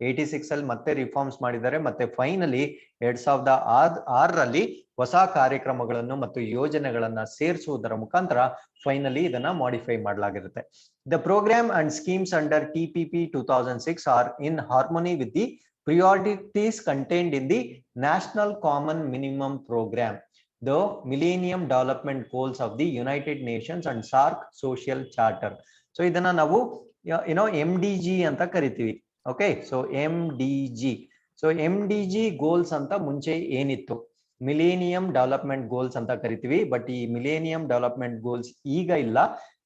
86 ಅಲ್ಲಿ ಮತ್ತೆ ರಿಫಾರ್ಮ್ಸ್ ಮಾಡಿದ್ದಾರೆ, ಮತ್ತೆ ಫೈನಲಿ 2006ರಲ್ಲಿ ಹೊಸ ಕಾರ್ಯಕ್ರಮಗಳನ್ನು ಮತ್ತು ಯೋಜನೆಗಳನ್ನ ಸೇರಿಸುವುದರ ಮುಖಾಂತರ ಫೈನಲಿ ಇದನ್ನ ಮಾಡಿಫೈ ಮಾಡಲಾಗಿರುತ್ತೆ. The programme and schemes under TPP 2006 are in harmony with the priorities contained in the National Common Minimum Program, the Millennium Development Goals of the United Nations and SAARC Social Charter. So ಇದನ್ನ ನಾವು MDG ಅಂತ ಕರಿತೀವಿ. Okay, so MDG. So MDG goals ಅಂತ ಮುಂಚೆ ಏನಿತ್ತು, millennium development goals ಅಂತ ಕರಿತೀವಿ. But ಈ ಮಿಲೇನಿಯಂ ಡೆವಲಪ್ಮೆಂಟ್ ಗೋಲ್ಸ್ ಈಗ ಇಲ್ಲ.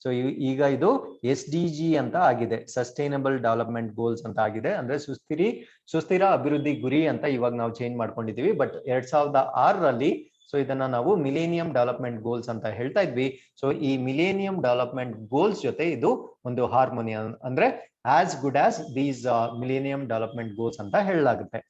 ಸೊ ಈಗ ಇದು SDG ಅಂತ ಆಗಿದೆ, ಸಸ್ಟೈನಬಲ್ ಡೆವಲಪ್ಮೆಂಟ್ ಗೋಲ್ಸ್ ಅಂತ ಆಗಿದೆ. ಅಂದ್ರೆ ಸುಸ್ಥಿರ ಅಭಿವೃದ್ಧಿ ಗುರಿ ಅಂತ ಇವಾಗ ನಾವು ಚೇಂಜ್ ಮಾಡ್ಕೊಂಡಿದೀವಿ. ಬಟ್ 2006ರಲ್ಲಿ ಸೊ ಇದನ್ನ ನಾವು ಮಿಲೇನಿಯಂ ಡೆವಲಪ್ಮೆಂಟ್ ಗೋಲ್ಸ್ ಅಂತ ಹೇಳ್ತಾ ಇದ್ವಿ. ಸೊ ಈ ಮಿಲೇನಿಯಂ ಡೆವಲಪ್ಮೆಂಟ್ ಗೋಲ್ಸ್ ಜೊತೆ ಇದು ಒಂದು ಹಾರ್ಮೋನಿ, ಅಂದ್ರೆ as good as these millennium development goals ಅಂತ ಹೇಳಲಾಗುತ್ತೆ.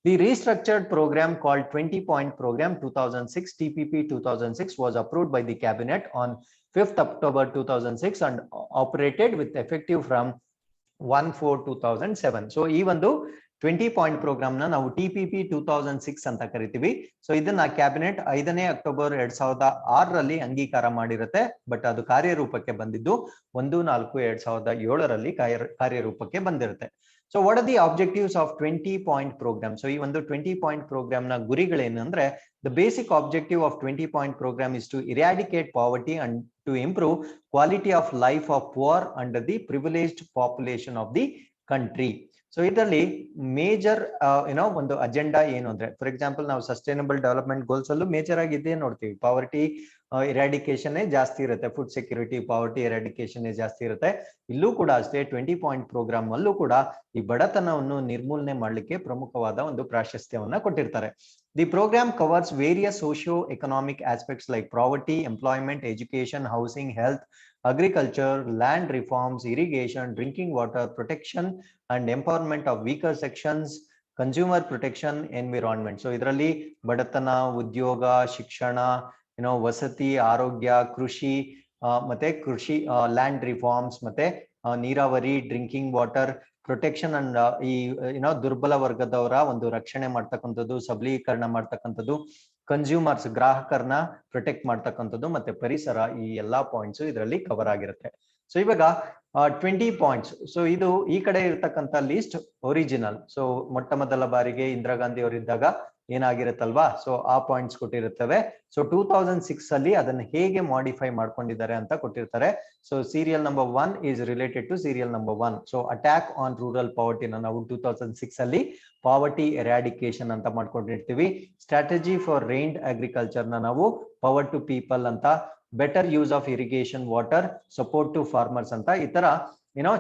The restructured program called 20 point program 2006 TPP 2006 was approved by the cabinet on 5th October 2006 and operated with effective from 1/4/2007. So ಈ ಒಂದು 20 point program ನ ನಾವು TPP 2006 ಅಂತ ಕರಿತೀವಿ. So ಇದನ್ನ cabinet 5ನೇ ಅಕ್ಟೋಬರ್ 2006ರಲ್ಲಿ ಅಂಗೀಕಾರ ಮಾಡಿರುತ್ತೆ. ಬಟ್ ಅದು ಕಾರ್ಯರೂಪಕ್ಕೆ ಬಂದಿದ್ದು 1/4/2007ರಲ್ಲಿ ಕಾರ್ಯರೂಪಕ್ಕೆ ಬಂದಿರುತ್ತೆ. So what are the objectives of 20-point program? So ಈ ಒಂದು 20-point program ನ ಗುರಿಗಳೇನಂದ್ರೆ the basic objective of 20-point program is to eradicate poverty and to improve quality of life of poor and the privileged population of the country. So ಇದರಲ್ಲಿ major ಒಂದು agenda ಏನು ಅಂದ್ರೆ, for example ನಾವು sustainable development goals ಅಲ್ಲೂ major ಆಗಿ ಇದೇ ನೋಡ್ತೀವಿ, poverty eradication ಜಾಸ್ತಿ ಇರುತ್ತೆ, ಫುಡ್ ಸೆಕ್ಯೂರಿಟಿ, ಪಾವರ್ಟಿ ಇರಾಡಿಕೇಶನ್ ಜಾಸ್ತಿ ಇರುತ್ತೆ. ಇಲ್ಲೂ ಕೂಡ ಅಷ್ಟೇ 20-point ಪ್ರೋಗ್ರಾಮ್ ಅಲ್ಲೂ ಕೂಡ ಈ ಬಡತನವನ್ನು ನಿರ್ಮೂಲನೆ ಮಾಡಲಿಕ್ಕೆ ಪ್ರಮುಖವಾದ ಒಂದು ಪ್ರಾಶಸ್ತ್ಯವನ್ನ ಕೊಟ್ಟಿರ್ತಾರೆ. The program covers various socio-economic aspects like poverty, employment, education, housing, health, agriculture, land reforms, irrigation, drinking water, protection and empowerment of weaker sections, consumer protection, environment. So ಇದರಲ್ಲಿ ಬಡತನ, ಉದ್ಯೋಗ, ಶಿಕ್ಷಣ, ವಸತಿ, ಆರೋಗ್ಯ, ಕೃಷಿ ಮತ್ತೆ ಲ್ಯಾಂಡ್ ರಿಫಾರ್ಮ್ಸ್, ಮತ್ತೆ ನೀರಾವರಿ, ಡ್ರಿಂಕಿಂಗ್ ವಾಟರ್, ಪ್ರೊಟೆಕ್ಷನ್ ಅಂಡ್ ಈ ದುರ್ಬಲ ವರ್ಗದವರ ಒಂದು ರಕ್ಷಣೆ ಮಾಡ್ತಕ್ಕಂಥದ್ದು, ಸಬಲೀಕರಣ ಮಾಡ್ತಕ್ಕಂಥದ್ದು, ಕನ್ಸ್ಯೂಮರ್ಸ್ ಗ್ರಾಹಕರನ್ನ ಪ್ರೊಟೆಕ್ಟ್ ಮಾಡ್ತಕ್ಕಂಥದ್ದು, ಮತ್ತೆ ಪರಿಸರ, ಈ ಎಲ್ಲಾ ಪಾಯಿಂಟ್ಸ್ ಇದರಲ್ಲಿ ಕವರ್ ಆಗಿರುತ್ತೆ. ಸೊ ಇವಾಗ 20 ಪಾಯಿಂಟ್ಸ್. ಸೊ ಇದು ಈ ಕಡೆ ಇರ್ತಕ್ಕಂಥ ಲಿಸ್ಟ್ ಒರಿಜಿನಲ್. ಸೊ ಮೊಟ್ಟ ಮೊದಲ ಬಾರಿಗೆ ಇಂದಿರಾ ಗಾಂಧಿ ಅವರಿದ್ದಾಗ ಏನಾಗಿರುತ್ತಲ್ವಾ, ಸೊ ಆ ಪಾಯಿಂಟ್ಸ್ ಕೊಟ್ಟಿರುತ್ತವೆ. ಸೊ 2006 ಅಲ್ಲಿ ಅದನ್ನ ಹೇಗೆ ಮಾಡಿಫೈ ಮಾಡ್ಕೊಂಡಿದ್ದಾರೆ ಅಂತ ಕೊಟ್ಟಿರ್ತಾರೆ. So serial number 1 is related to serial number 1. So attack on rural ಪಾವರ್ಟಿನ ನಾವು 2006 ಅಲ್ಲಿ ಪಾವರ್ಟಿ ಎರಾಡಿಕೇಶನ್ ಅಂತ ಮಾಡ್ಕೊಂಡಿರ್ತೀವಿ. ಸ್ಟ್ರಾಟಜಿ ಫಾರ್ ರೈನ್ಡ್ ಅಗ್ರಿಕಲ್ಚರ್ ನ ನಾವು ಪವರ್ ಟು ಪೀಪಲ್ ಅಂತ, better use of irrigation water, support to farmers ಅಂತ ಈ ತರ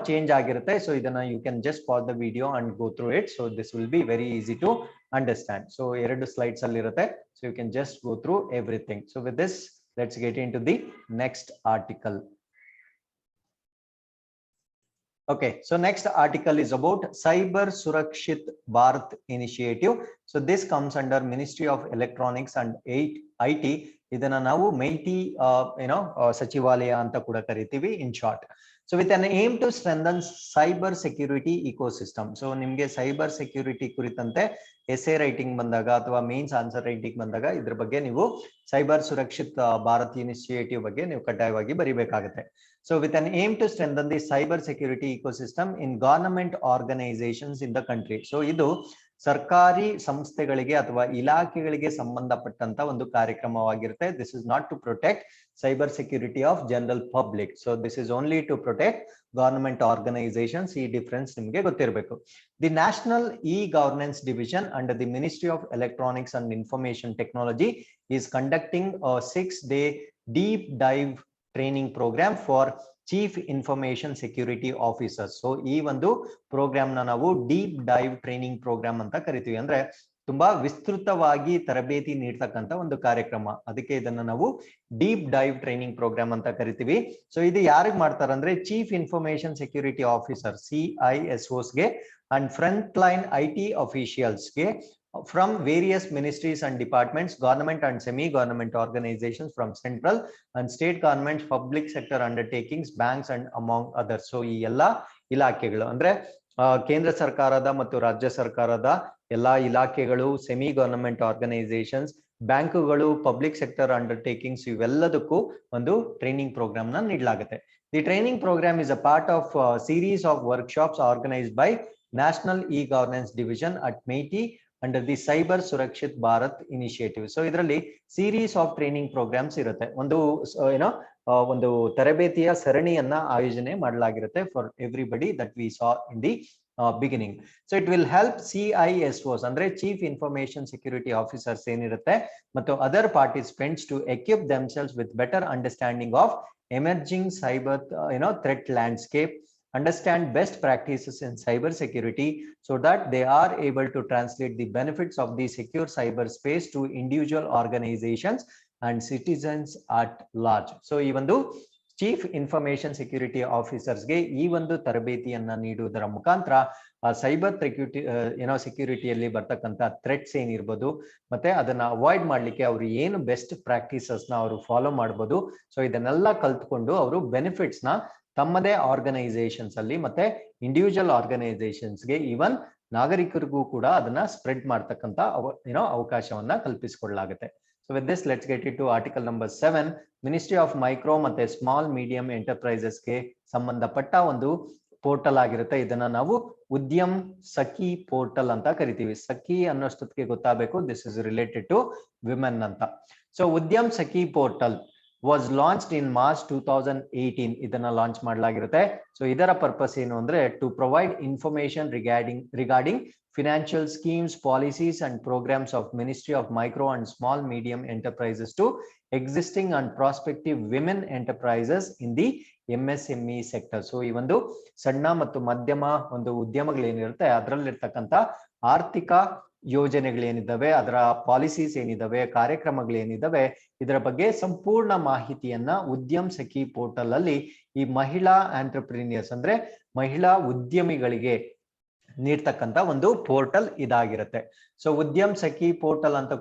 ಚೇಂಜ್ ಆಗಿರುತ್ತೆ. ಸೊ ಇದನ್ನ you can just pause the video and go through it. So this will be very easy to understand. So 2 slides ಅಲ್ಲಿ ಇರುತ್ತೆ. So you can just go through everything. So with this let's get into the next article. Okay, so next article is about Cyber Surakshith Bharath initiative. So this comes under Ministry of Electronics and IT. ಇದನ್ನ ನಾವು mighty ಸಚಿವಾಲಯ ಅಂತ ಕೂಡ ಕರಿತೀವಿ in short. So with an aim to strengthen cyber security ecosystem. So ನಿಮ್ಗೆ cyber security ಕುರಿತಂತೆ essay writing ಬಂದಾಗ ಅಥವಾ ಮೇನ್ಸ್ ಆನ್ಸರ್ ರೈಟಿಂಗ್ ಬಂದಾಗ ಇದ್ರ ಬಗ್ಗೆ ನೀವು ಸೈಬರ್ ಸುರಕ್ಷಿತ್ ಭಾರತ್ ಇನಿಷಿಯೇಟಿವ್ ಬಗ್ಗೆ ನೀವು ಕಡ್ಡಾಯವಾಗಿ ಬರಿಬೇಕಾಗುತ್ತೆ. So with an aim to strengthen the cyber security ecosystem in government organizations in the country. So ಇದು ಸರ್ಕಾರಿ ಸಂಸ್ಥೆಗಳಿಗೆ ಅಥವಾ ಇಲಾಖೆಗಳಿಗೆ ಸಂಬಂಧಪಟ್ಟಂತ ಒಂದು ಕಾರ್ಯಕ್ರಮವಾಗಿರುತ್ತೆ. This is not to protect cyber security of general public. So this is only to protect government organizations. ಈ difference ನಿಮಗೆ ಗೊತ್ತಿರಬೇಕು. The National E-Governance Division under the Ministry of Electronics and Information Technology is conducting a 6-day deep dive training program for chief information security officers. So ಈ ಒಂದು program ನ ನಾವು deep dive training programme ಅಂತ ಕರಿತೀವಿ. ಅಂದ್ರೆ ತುಂಬಾ ವಿಸ್ತೃತವಾಗಿ ತರಬೇತಿ ನೀಡ್ತಕ್ಕಂಥ ಒಂದು ಕಾರ್ಯಕ್ರಮ, ಅದಕ್ಕೆ ಇದನ್ನ ನಾವು ಡೀಪ್ ಡೈವ್ ಟ್ರೈನಿಂಗ್ ಪ್ರೋಗ್ರಾಮ್ ಅಂತ ಕರಿತೀವಿ. ಸೊ ಇದು ಯಾರಿಗೆ ಮಾಡ್ತಾರೆ ಅಂದ್ರೆ chief information security officer CISOs ಗೆ and front line IT officials ಗೆ from various ministries and departments, government and semi-government organizations from central and state governments, public sector undertakings, banks and among others. So ಈ ಎಲ್ಲಾ ಇಲಾಖೆಗಳು ಅಂದ್ರೆ ಕೇಂದ್ರ ಸರ್ಕಾರದ ಮತ್ತು ರಾಜ್ಯ ಸರ್ಕಾರದ ಎಲ್ಲಾ ಇಲಾಖೆಗಳು, ಸೆಮಿ ಗವರ್ನಮೆಂಟ್ ಆರ್ಗನೈಸೇಷನ್ಸ್, ಬ್ಯಾಂಕುಗಳು, ಪಬ್ಲಿಕ್ ಸೆಕ್ಟರ್ ಅಂಡರ್ಟೇಕಿಂಗ್ಸ್ ಇವೆಲ್ಲದಕ್ಕೂ ಒಂದು ಟ್ರೈನಿಂಗ್ ಪ್ರೋಗ್ರಾಮ್ ನ ನೀಡಲಾಗುತ್ತೆ. The training program is a part of a series of workshops organized by National E-Governance Division at MeitY under the Cyber Surakshith Bharath initiative. So ಇದರಲ್ಲಿ series of training programmes ಇರುತ್ತೆ. ಒಂದು ತರಬೇತಿಯ ಸರಣಿಯನ್ನ ಆಯೋಜನೆ ಮಾಡಲಾಗಿರುತ್ತೆ for everybody that we saw in the beginning. So it will help CISOs ಅಂದ್ರೆ chief information security officers ಏನಿರುತ್ತೆ ಮತ್ತು other participants to equip themselves with better understanding of emerging cyber threat landscape, understand best practices in cyber security so that they are able to translate the benefits of the secure cyberspace to individual organizations and citizens at large. So ಈ ಒಂದು chief information security officers ಗೆ ಈ ಒಂದು ತರಬೇತಿಯನ್ನ ನೀಡುವುದರ ಮುಖಾಂತರ cyber ಸೆಕ್ಯೂರಿಟಿಯಲ್ಲಿ ಬರ್ತಕ್ಕಂಥ threats ಏನಿರ್ಬೋದು ಮತ್ತೆ ಅದನ್ನ ಅವಾಯ್ಡ್ ಮಾಡ್ಲಿಕ್ಕೆ ಅವರು ಏನು ಬೆಸ್ಟ್ ಪ್ರಾಕ್ಟೀಸಸ್ ನ ಅವರು ಫಾಲೋ ಮಾಡ್ಬೋದು. ಸೊ ಇದನ್ನೆಲ್ಲ ಕಲ್ತ್ಕೊಂಡು ಅವರು ಬೆನಿಫಿಟ್ಸ್ ನ ತಮ್ಮದೇ ಆರ್ಗನೈಸೇಷನ್ಸ್ ಅಲ್ಲಿ ಮತ್ತೆ ಇಂಡಿವಿಜುವಲ್ ಆರ್ಗನೈಸೇಷನ್ಸ್ ಗೆ ಈವನ್ ನಾಗರಿಕರಿಗೂ ಕೂಡ ಅದನ್ನ ಸ್ಪ್ರೆಡ್ ಮಾಡ್ತಕ್ಕಂಥ ಅವಕಾಶವನ್ನ ಕಲ್ಪಿಸಿಕೊಳ್ಳಲಾಗುತ್ತೆ. So with this, let's get into article number 7. Ministry of Micro ಮತ್ತೆ ಸ್ಮಾಲ್ ಮೀಡಿಯಂ ಎಂಟರ್ಪ್ರೈಸಸ್ ಗೆ ಸಂಬಂಧಪಟ್ಟ ಒಂದು ಪೋರ್ಟಲ್ ಆಗಿರುತ್ತೆ. ಇದನ್ನ ನಾವು ಉದ್ಯಮ್ ಸಖಿ ಪೋರ್ಟಲ್ ಅಂತ ಕರಿತೀವಿ. ಸಖಿ ಅನ್ನೋಷ್ಟೊತ್ತಿಗೆ ಗೊತ್ತಾಗಬೇಕು this is related to women ಅಂತ. So Udyam Sakhi portal was launched in March 2018. ಇದನ್ನ ಲಾಂಚ್ ಮಾಡಲಾಗಿರುತ್ತೆ. ಸೊ ಇದರ ಪರ್ಪಸ್ ಏನು ಅಂದ್ರೆ to provide information regarding financial schemes, policies and programs of Ministry of Micro and Small Medium Enterprises to existing and prospective women enterprises in the MSME sector. So ಈ ಒಂದು ಸಣ್ಣ ಮತ್ತು ಮಧ್ಯಮ ಒಂದು ಉದ್ಯಮಗಳೇನಿರುತ್ತೆ ಅದರಲ್ಲಿರ್ತಕ್ಕಂಥ ಆರ್ಥಿಕ ಯೋಜನೆಗಳೇನಿದ್ದಾವೆ, ಅದರ ಪಾಲಿಸೀಸ್ ಏನಿದಾವೆ, ಕಾರ್ಯಕ್ರಮಗಳೇನಿದಾವೆ, ಇದರ ಬಗ್ಗೆ ಸಂಪೂರ್ಣ ಮಾಹಿತಿಯನ್ನ ಉದ್ಯಮ್ ಸಖಿ ಪೋರ್ಟಲ್ ಅಲ್ಲಿ ಈ ಮಹಿಳಾ ಆಂಟರ್ಪ್ರಿನಿಯರ್ಸ್ ಅಂದ್ರೆ ಮಹಿಳಾ ಉದ್ಯಮಿಗಳಿಗೆ ನೀಡ್ತಕ್ಕಂತ ಒಂದು ಪೋರ್ಟಲ್ ಇದಾಗಿರುತ್ತೆ. ಸೊ ಉದ್ಯಮ್ ಸಖಿ ಪೋರ್ಟಲ್ ಅಂತ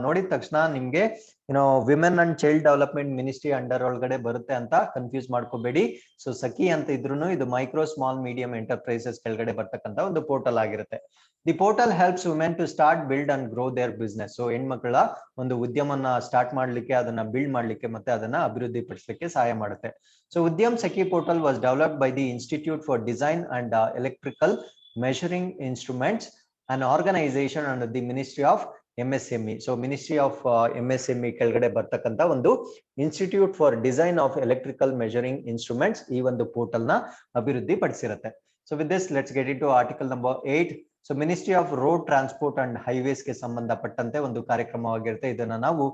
ನೋಡಿದ ತಕ್ಷಣ ನಿಮ್ಗೆ women and child development ministry under ಒಳಗಡೆ ಬರುತ್ತೆ ಅಂತ ಕನ್ಫ್ಯೂಸ್ ಮಾಡ್ಕೋಬೇಡಿ. ಸೊ ಸಖಿ ಅಂತ ಇದ್ರೂ ಇದು ಮೈಕ್ರೋ ಸ್ಮಾಲ್ ಮೀಡಿಯಂ ಎಂಟರ್ಪ್ರೈಸಸ್ ಕೆಳಗಡೆ ಬರ್ತಕ್ಕಂತ ಒಂದು ಪೋರ್ಟಲ್ ಆಗಿರುತ್ತೆ. The portal helps women to start build and grow their business. So ಹೆಣ್ಮಕ್ಳ ಒಂದು ಉದ್ಯಮನ ಸ್ಟಾರ್ಟ್ ಮಾಡ್ಲಿಕ್ಕೆ, ಅದನ್ನ ಬಿಲ್ಡ್ ಮಾಡ್ಲಿಕ್ಕೆ ಮತ್ತೆ ಅದನ್ನ ಅಭಿವೃದ್ಧಿ ಪಡಿಸಲಿಕ್ಕೆ ಸಹಾಯ ಮಾಡುತ್ತೆ. So Udyam Sakhi portal was developed by the institute for design and electrical measuring instruments, an organization under the Ministry of MSME. So Ministry of MSME ಕೆಳಗಡೆ ಬರ್ತಕ್ಕಂತ ಒಂದು institute for design of electrical measuring instruments ಈ ಒಂದು portal ನ ಅಭಿವೃದ್ಧಿ ಪಡಿಸಿರುತ್ತೆ. So with this let's get into article number 8. So ministry of road transport and highways ಗೆ ಸಂಬಂಧಪಟ್ಟಂತೆ ಒಂದು ಕಾರ್ಯಕ್ರಮವಾಗಿರುತ್ತೆ. ಇದನ್ನ ನಾವು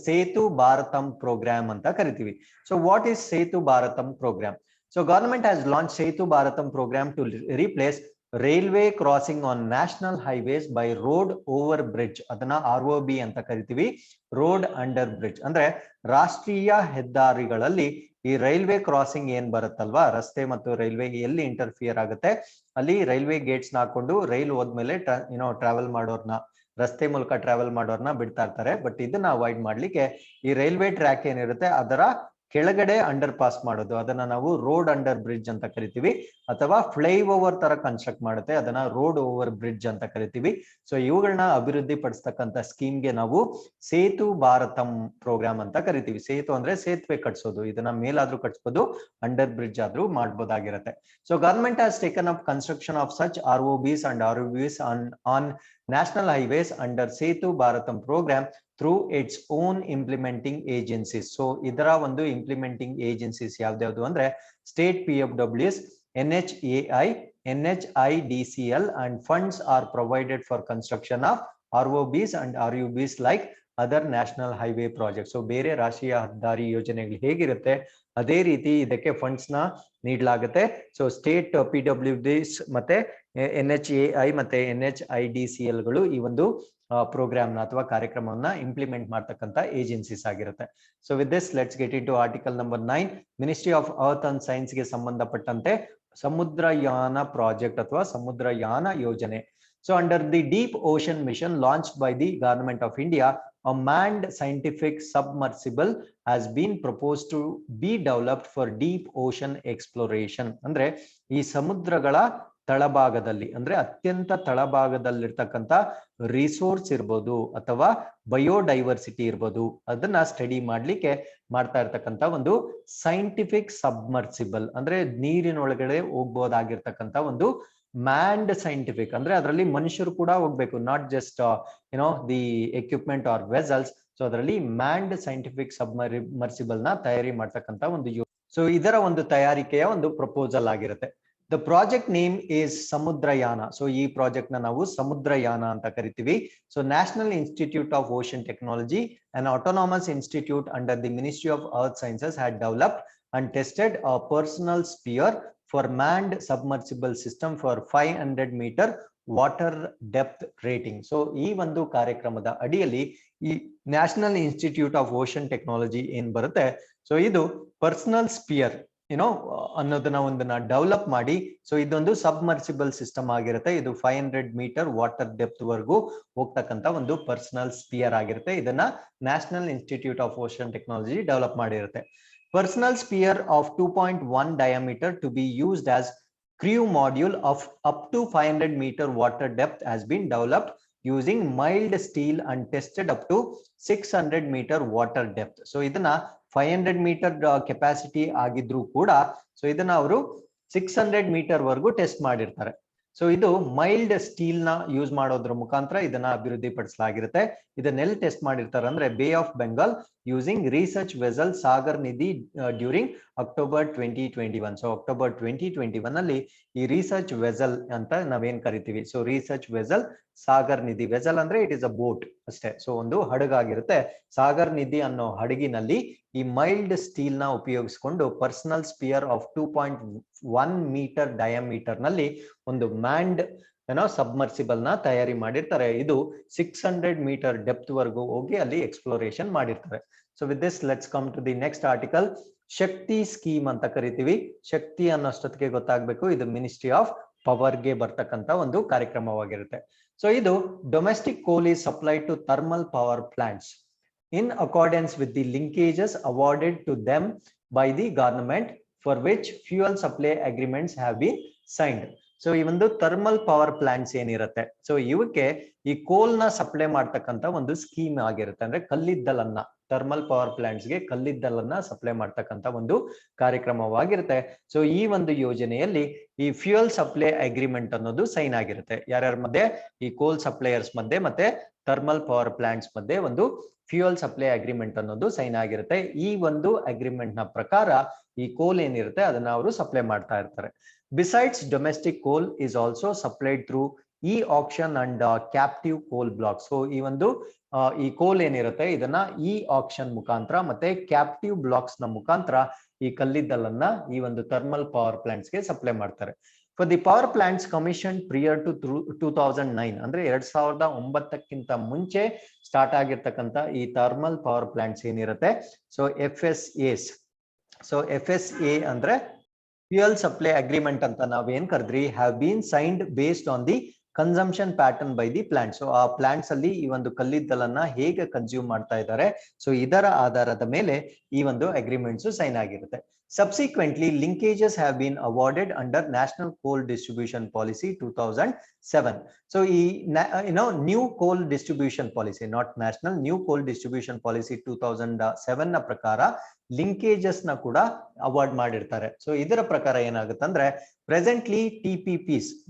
ಸೇತು ಭಾರತಂ ಪ್ರೋಗ್ರಾಮ್ ಅಂತ ಕರಿತೀವಿ. So what is Setu Bharatam programme? So government has launched Setu Bharatam program to replace railway crossing on national highways by road over bridge. ಅದನ್ನ ROB ಅಂತ ಕರಿತೀವಿ, ರೋಡ್ ಅಂಡರ್ ಬ್ರಿಡ್ಜ್. ಅಂದ್ರೆ ರಾಷ್ಟ್ರೀಯ ಹೆದ್ದಾರಿಗಳಲ್ಲಿ ಈ ರೈಲ್ವೆ ಕ್ರಾಸಿಂಗ್ ಏನ್ ಬರುತ್ತಲ್ವಾ, ರಸ್ತೆ ಮತ್ತು ರೈಲ್ವೆ ಎಲ್ಲಿ ಇಂಟರ್ಫಿಯರ್ ಆಗುತ್ತೆ ಅಲ್ಲಿ ರೈಲ್ವೆ ಗೇಟ್ಸ್ ನ ಹಾಕೊಂಡು ರೈಲ್ ಹೋದ್ಮೇಲೆ ಟ್ರಾವೆಲ್ ಮಾಡೋರ್ನ, ರಸ್ತೆ ಮೂಲಕ ಟ್ರಾವೆಲ್ ಮಾಡೋರ್ನ ಬಿಡ್ತಾ ಇರ್ತಾರೆ. ಬಟ್ ಇದನ್ನ ಅವಾಯ್ಡ್ ಮಾಡ್ಲಿಕ್ಕೆ ಈ ರೈಲ್ವೆ ಟ್ರ್ಯಾಕ್ ಏನಿರುತ್ತೆ ಅದರ ಕೆಳಗಡೆ ಅಂಡರ್ ಪಾಸ್ ಮಾಡೋದು, ಅದನ್ನ ನಾವು ರೋಡ್ ಅಂಡರ್ ಬ್ರಿಡ್ಜ್ ಅಂತ ಕರಿತೀವಿ. ಅಥವಾ ಫ್ಲೈ ಓವರ್ ತರ ಕನ್ಸ್ಟ್ರಕ್ಟ್ ಮಾಡುತ್ತೆ, ಅದನ್ನ ರೋಡ್ ಓವರ್ ಬ್ರಿಡ್ಜ್ ಅಂತ ಕರಿತೀವಿ. ಸೊ ಇವುಗಳನ್ನ ಅಭಿವೃದ್ಧಿ ಪಡಿಸ್ತಕ್ಕಂಥ ಸ್ಕೀಮ್ಗೆ ನಾವು ಸೇತು ಭಾರತಂ ಪ್ರೋಗ್ರಾಮ್ ಅಂತ ಕರಿತೀವಿ. ಸೇತು ಅಂದ್ರೆ ಸೇತುವೆ ಕಟ್ಸೋದು, ಇದನ್ನ ಮೇಲಾದ್ರೂ ಕಟ್ಸ್ಬೋದು, ಅಂಡರ್ ಬ್ರಿಡ್ಜ್ ಆದ್ರೂ ಮಾಡ್ಬೋದಾಗಿರುತ್ತೆ. So government has taken up construction of such ROBs and ROBs on national highways under Setu Bharatam program through its own implementing agencies. So ಇದರ ಒಂದು ಇಂಪ್ಲಿಮೆಂಟಿಂಗ್ ಏಜೆನ್ಸೀಸ್ ಯಾವ್ದು ಅಂದ್ರೆ state PFWs, NHAI, NHIDCL and funds are provided for construction of ROBs and RUBs like other national highway project. So ಬೇರೆ ರಾಷ್ಟ್ರೀಯ ಹೆದ್ದಾರಿ ಯೋಜನೆಗಳು ಹೇಗಿರುತ್ತೆ ಅದೇ ರೀತಿ ಇದಕ್ಕೆ ಫಂಡ್ಸ್ ನ ನೀಡಲಾಗುತ್ತೆ. ಸೊ ಸ್ಟೇಟ್ PWDs ಮತ್ತೆ NHAI ಮತ್ತೆ NHIDCL ಗಳು ಈ ಒಂದು ಪ್ರೋಗ್ರಾಮ್ ನ ಅಥವಾ ಕಾರ್ಯಕ್ರಮವನ್ನ ಇಂಪ್ಲಿಮೆಂಟ್ ಮಾಡ್ತಕ್ಕಂಥ ಏಜೆನ್ಸೀಸ್ ಆಗಿರುತ್ತೆ. So with this let's get into article number 9. Ministry of earth and science ಗೆ ಸಂಬಂಧಪಟ್ಟಂತೆ ಸಮುದ್ರಯಾನ ಪ್ರಾಜೆಕ್ಟ್ ಅಥವಾ ಸಮುದ್ರಯಾನ ಯೋಜನೆ. So under the Deep Ocean Mission launched by the Government of India, a manned scientific submersible has been proposed to be developed for deep ocean exploration. ಅಂದ್ರೆ ಈ ಸಮುದ್ರಗಳ ತಳಭಾಗದಲ್ಲಿ ಅಂದ್ರೆ ಅತ್ಯಂತ ತಳಭಾಗದಲ್ಲಿರ್ತಕ್ಕಂಥ resource ಇರ್ಬೋದು ಅಥವಾ ಬಯೋಡೈವರ್ಸಿಟಿ ಇರ್ಬೋದು, ಅದನ್ನ ಸ್ಟಡಿ ಮಾಡ್ಲಿಕ್ಕೆ ಮಾಡ್ತಾ ಇರ್ತಕ್ಕಂಥ ಒಂದು ಸೈಂಟಿಫಿಕ್ ಸಬ್ಮರ್ಸಿಬಲ್ ಅಂದ್ರೆ ನೀರಿನೊಳಗಡೆ ಹೋಗ್ಬೋದಾಗಿರ್ತಕ್ಕಂಥ ಒಂದು ಮ್ಯಾಂಡ್ ಸೈಂಟಿಫಿಕ್ ಅಂದ್ರೆ ಅದರಲ್ಲಿ ಮನುಷ್ಯರು ಕೂಡ ಹೋಗ್ಬೇಕು, not just the equipment or vessels. So ಅದರಲ್ಲಿ ಮ್ಯಾಂಡ್ ಸೈಂಟಿಫಿಕ್ ಸಬ್ಮರ್ಸಿಬಲ್ ನ ತಯಾರಿ ಮಾಡ್ತಕ್ಕಂಥ ಒಂದು ಸೊ ಇದರ ಒಂದು ತಯಾರಿಕೆಯ ಒಂದು ಪ್ರಪೋಸಲ್ ಆಗಿರುತ್ತೆ. The project name is Samudrayaan. So ಈ ಪ್ರಾಜೆಕ್ಟ್ ನ ನಾವು ಸಮುದ್ರಯಾನ ಅಂತ ಕರಿತೀವಿ. So national institute of ocean technology, an autonomous institute under the ministry of earth sciences had developed and tested a personal sphere for manned submersible system for 500-meter water depth rating. So ಈ ಒಂದು ಕಾರ್ಯಕ್ರಮದ ಅಡಿಯಲ್ಲಿ ಈ national institute of ocean technology ಏನ್ ಬರುತ್ತೆ, so ಇದು personal spear ಅನ್ನೋದನ್ನ ಒಂದನ್ನ ಡೆವಲಪ್ ಮಾಡಿ, ಸೊ ಇದೊಂದು ಸಬ್ಮರ್ಸಿಬಲ್ ಸಿಸ್ಟಮ್ ಆಗಿರುತ್ತೆ. ಇದು 500 ಮೀಟರ್ ವಾಟರ್ ಡೆಪ್ತ್ ವರೆಗೂ ಹೋಗ್ತಕ್ಕಂತ ಒಂದು ಪರ್ಸನಲ್ ಸ್ಪಿಯರ್ ಆಗಿರುತ್ತೆ. ಇದನ್ನ national institute of ocean technology develop ಮಾಡಿರುತ್ತೆ. Personal sphere of 2.1 diameter to be used as crew module of up to 500-meter water depth has been developed using mild steel and tested up to 600-meter water depth. So ಇದನ್ನ 500 meter capacity ಆಗಿದ್ರು ಕೂಡ so ಇದನ್ನ ಅವರು 600 metre ವರೆಗೂ test ಮಾಡಿರ್ತಾರೆ. So ಇದು mild steel ನ use ಮಾಡೋದ್ರ ಮುಖಾಂತರ ಇದನ್ನ ಅಭಿವೃದ್ಧಿ ಪಡಿಸಲಾಗಿರುತ್ತೆ. ಇದನ್ನೆಲ್ಲಿ ಟೆಸ್ಟ್ ಮಾಡಿರ್ತಾರೆ ಅಂದ್ರೆ bay of Bengal using research vessel Sagar Nidhi during October 2021. So October 2021 ಅಲ್ಲಿ ಈ ರಿಸರ್ಚ್ ವೆಸಲ್ ಅಂತ ನಾವೇನ್ ಕರಿತೀವಿ. ಸೊ ರಿಸರ್ಚ್ ವೆಸಲ್ ಸಾಗರ್ ನಿಧಿ, ವೆಸಲ್ ಅಂದ್ರೆ ಇಟ್ ಇಸ್ ಅ ಬೋಟ್ ಅಷ್ಟೇ. ಸೊ ಒಂದು ಹಡಗಾಗಿರುತ್ತೆ. ಸಾಗರ್ ನಿಧಿ ಅನ್ನೋ ಹಡಗಿನಲ್ಲಿ ಈ ಮೈಲ್ಡ್ ಸ್ಟೀಲ್ ನ ಉಪಯೋಗಿಸಿಕೊಂಡು personal sphere of 2.1 metre diameter ನಲ್ಲಿ ಒಂದು ಮ್ಯಾಂಡ್ ಸಬ್ಮರ್ಸಿಬಲ್ ನ ತಯಾರಿ ಮಾಡಿರ್ತಾರೆ. ಇದು 600 ಮೀಟರ್ ಡೆಪ್ತ್ ವರೆಗೂ ಹೋಗಿ ಅಲ್ಲಿ ಎಕ್ಸ್ಪ್ಲೋರೇಷನ್ ಮಾಡಿರ್ತಾರೆ. So with this let's come to the next article. Shakti scheme ಅಂತ ಕರಿತೀವಿ. ಶಕ್ತಿ ಅನ್ನೋಷ್ಟೊತ್ತಿಗೆ ಗೊತ್ತಾಗಬೇಕು, ಇದು ಮಿನಿಸ್ಟ್ರಿ ಆಫ್ ಪವರ್ ಗೆ ಬರ್ತಕ್ಕಂತ ಒಂದು ಕಾರ್ಯಕ್ರಮವಾಗಿರುತ್ತೆ. ಸೊ ಇದು ಡೊಮೆಸ್ಟಿಕ್ ಕೋಲ್ is supplied to thermal power plants in accordance with the linkages awarded to them by the government for which fuel supply agreements have been signed. So ಈ ಒಂದು thermal power plants ಏನಿರುತ್ತೆ, so ಇವಕ್ಕೆ ಈ ಕೋಲ್ ನ supply ಮಾಡ್ತಕ್ಕಂತ ಒಂದು scheme ಆಗಿರುತ್ತೆ. ಅಂದ್ರೆ ಕಲ್ಲಿದ್ದಲನ್ನ, ಥರ್ಮಲ್ ಪವರ್ ಪ್ಲಾಂಟ್ಸ್ ಗೆ ಕಲ್ಲಿದ್ದಲನ್ನ ಸಪ್ಲೈ ಮಾಡ್ತಕ್ಕಂತ ಒಂದು ಕಾರ್ಯಕ್ರಮವಾಗಿರುತ್ತೆ. ಸೊ ಈ ಒಂದು ಯೋಜನೆಯಲ್ಲಿ ಈ ಫ್ಯೂಯಲ್ ಸಪ್ಲೈ ಅಗ್ರಿಮೆಂಟ್ ಅನ್ನೋದು ಸೈನ್ ಆಗಿರುತ್ತೆ. ಯಾರ್ಯಾರ ಮಧ್ಯೆ? ಈ ಕೋಲ್ ಸಪ್ಲೈಯರ್ಸ್ ಮಧ್ಯೆ ಮತ್ತೆ ಥರ್ಮಲ್ ಪವರ್ ಪ್ಲಾಂಟ್ಸ್ ಮಧ್ಯೆ ಒಂದು ಫ್ಯೂಯಲ್ ಸಪ್ಲೈ ಅಗ್ರಿಮೆಂಟ್ ಅನ್ನೋದು ಸೈನ್ ಆಗಿರುತ್ತೆ. ಈ ಒಂದು ಅಗ್ರಿಮೆಂಟ್ ನ ಪ್ರಕಾರ ಈ ಕೋಲ್ ಏನಿರುತ್ತೆ ಅದನ್ನ ಅವರು ಸಪ್ಲೈ ಮಾಡ್ತಾ ಇರ್ತಾರೆ. Besides, domestic coal is also supplied through e-auction and captive coal blocks. So ಈ ಒಂದು ಈ ಕೋಲ್ ಏನಿರುತ್ತೆ ಇದನ್ನ e-auction ಮುಖಾಂತರ ಮತ್ತೆ ಕ್ಯಾಪ್ಟಿವ್ ಬ್ಲಾಕ್ಸ್ ನ ಮುಖಾಂತರ ಈ ಕಲ್ಲಿದ್ದಲನ್ನ ಈ ಒಂದು ಥರ್ಮಲ್ ಪವರ್ ಪ್ಲಾಂಟ್ಸ್ ಗೆ ಸಪ್ಲೈ ಮಾಡ್ತಾರೆ. For the power plants commissioned prior to 2009 ಅಂದ್ರೆ 2009ಕ್ಕಿಂತ ಮುಂಚೆ ಸ್ಟಾರ್ಟ್ ಆಗಿರ್ತಕ್ಕಂತ ಈ ಥರ್ಮಲ್ ಪವರ್ ಪ್ಲಾಂಟ್ಸ್ ಏನಿರುತ್ತೆ, ಸೊ FSAs. ಸೊ FSA ಅಂದ್ರೆ ಫ್ಯೂಯಲ್ ಸಪ್ಲೈ ಅಗ್ರಿಮೆಂಟ್ ಅಂತ ನಾವೇನ್ ಕರೆದ್ರಿ, have been signed based on the consumption pattern by the plant. So ಆ ಪ್ಲಾಂಟ್ಸ್ ಅಲ್ಲಿ ಈ ಒಂದು ಕಲ್ಲಿದ್ದಲನ್ನ ಹೇಗೆ ಕನ್ಸ್ಯೂಮ್ ಮಾಡ್ತಾ ಇದ್ದಾರೆ, ಸೊ ಇದರ ಆಧಾರದ ಮೇಲೆ ಈ ಒಂದು ಅಗ್ರಿಮೆಂಟ್ಸ್ ಸೈನ್ ಆಗಿರುತ್ತೆ. Subsequently, linkages have been awarded under National Coal Distribution Policy 2007. So, new coal distribution policy, not national, new coal distribution policy 2007 ನ ಪ್ರಕಾರ linkages ನ ಕೂಡ ಅವಾರ್ಡ್ ಮಾಡಿರ್ತಾರೆ. ಸೊ ಇದರ ಪ್ರಕಾರ ಏನಾಗುತ್ತೆ ಅಂದ್ರೆ ಪ್ರೆಸೆಂಟ್ಲಿ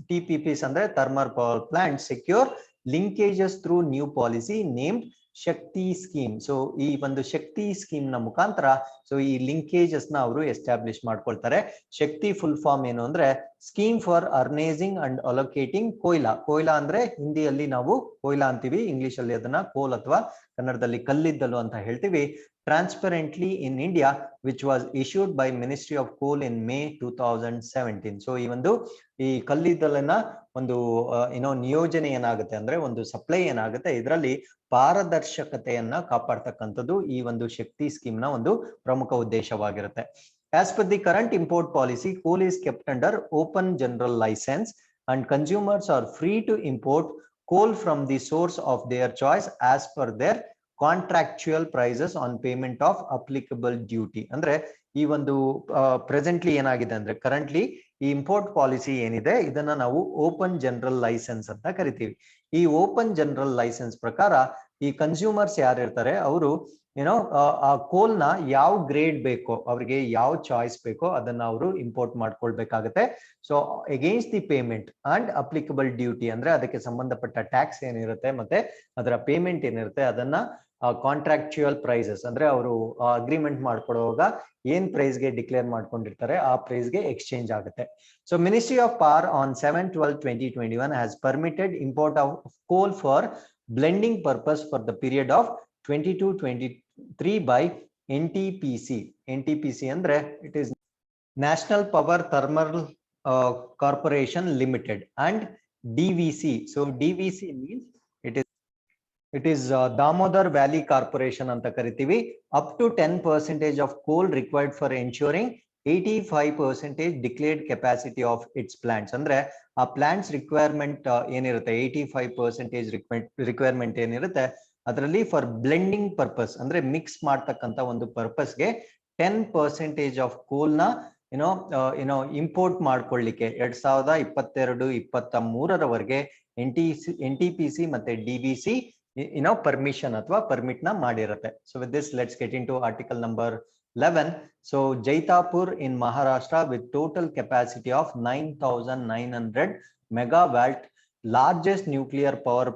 TPPs ಅಂದ್ರೆ thermal power plant secure linkages through new policy named ಶಕ್ತಿ ಸ್ಕೀಮ್. ಸೊ ಈ ಒಂದು ಶಕ್ತಿ ಸ್ಕೀಮ್ ನ ಮುಖಾಂತರ ಸೊ ಈ ಲಿಂಕೇಜಸ್ ನ ಅವರು ಎಸ್ಟಾಬ್ಲಿಷ್ ಮಾಡ್ಕೊಳ್ತಾರೆ. ಶಕ್ತಿ ಫುಲ್ ಫಾರ್ಮ್ ಏನು ಅಂದ್ರೆ scheme for harnessing and allocating Koyla. ಕೊಯ್ಲಾ ಅಂದ್ರೆ ಹಿಂದಿಯಲ್ಲಿ ನಾವು ಕೊಯ್ಲಾ ಅಂತೀವಿ, ಇಂಗ್ಲಿಷ್ ಅಲ್ಲಿ ಅದನ್ನ ಕೋಲ್ ಅಥವಾ ಕನ್ನಡದಲ್ಲಿ ಕಲ್ಲಿದ್ದಲು ಅಂತ ಹೇಳ್ತೀವಿ. Transparently in India which was issued by ministry of coal in May 2017. So ಈ ಒಂದು ಈ ಕಲ್ಲಿದ್ದಲಿನ ಒಂದು ನಿಯೋಜನೆ ಏನಾಗುತ್ತೆ ಅಂದ್ರೆ ಒಂದು ಸಪ್ಲೈ ಏನಾಗುತ್ತೆ, ಇದರಲ್ಲಿ ಪಾರದರ್ಶಕತೆಯನ್ನ ಕಾಪಾಡ್ತಕ್ಕಂಥದ್ದು ಈ ಒಂದು ಶಕ್ತಿ ಸ್ಕೀಮ್ ನ ಒಂದು ಪ್ರಮುಖ ಉದ್ದೇಶವಾಗಿರುತ್ತೆ. As per the current import policy, coal is kept under open general license and consumers are free to import coal from the source of their choice as per their contractual prices on payment of applicable duty. ಅಂದ್ರೆ ಈ ಒಂದು presently ಏನಾಗಿದೆ ಅಂದ್ರೆ currently ಈ import policy ಏನಿದೆ ಇದನ್ನ ನಾವು open general licence ಅಂತ ಕರಿತೀವಿ. ಈ ಓಪನ್ ಜನರಲ್ ಲೈಸೆನ್ಸ್ ಪ್ರಕಾರ ಈ ಕನ್ಸ್ಯೂಮರ್ಸ್ ಯಾರು ಇರ್ತಾರೆ ಅವರು ಆ ಕೋಲ್ ನ ಯಾವ ಗ್ರೇಡ್ ಬೇಕೋ, ಅವ್ರಿಗೆ ಯಾವ ಚಾಯ್ಸ್ ಬೇಕೋ ಅದನ್ನ ಅವರು ಇಂಪೋರ್ಟ್ ಮಾಡ್ಕೊಳ್ಬೇಕಾಗತ್ತೆ. So against the payment and applicable duty ಅಂದ್ರೆ ಅದಕ್ಕೆ ಸಂಬಂಧಪಟ್ಟ ಟ್ಯಾಕ್ಸ್ ಏನಿರುತ್ತೆ ಮತ್ತೆ ಅದರ ಪೇಮೆಂಟ್ ಏನಿರುತ್ತೆ ಅದನ್ನ ಕಾಂಟ್ರಾಕ್ಚುಯಲ್ ಪ್ರೈಸಸ್ ಅಂದ್ರೆ ಅವರು ಅಗ್ರಿಮೆಂಟ್ ಮಾಡ್ಕೊಡುವಾಗ ಏನ್ ಪ್ರೈಸ್ ಗೆ ಡಿಕ್ಲೇರ್ ಮಾಡ್ಕೊಂಡಿರ್ತಾರೆ ಆ ಪ್ರೈಸ್ ಗೆ ಎಕ್ಸ್ಚೇಂಜ್ ಆಗುತ್ತೆ. So ministry of power on 7/12/2021 has permitted import of ಕೋಲ್ for blending purpose for the period of 22-23 by NTPC. NTPC ಅಂದ್ರೆ it is National Power Thermal Corporation Limited and DVC. So DVC means it is Damodar Valley Corporation ಅಂತ ಕರಿತೀವಿ. Up to 10% of coal required for ensuring 85% declared capacity of its plants. ಅಂದ್ರೆ ಆ plants requirement ಏನಿರುತ್ತೆ 85% requirement ಏನಿರುತ್ತೆ ಅದರಲ್ಲಿ for blending purpose ಅಂದ್ರೆ mix ಮಾಡ್ತಕ್ಕಂತ ಒಂದು ಪರ್ಪಸ್ಗೆ 10% of ಕೋಲ್ ನ ಇಂಪೋರ್ಟ್ ಮಾಡ್ಕೊಳ್ಳಿಕ್ಕೆ 2022-23 NTPC ಮತ್ತೆ DVC ಪರ್ಮಿಷನ್ ಅಥವಾ ಪರ್ಮಿಟ್ ನ ಮಾಡಿರುತ್ತೆ. So with this let's get into article number 11. So Jaitapur in Maharashtra with total capacity of 9,900 megawatt, largest nuclear power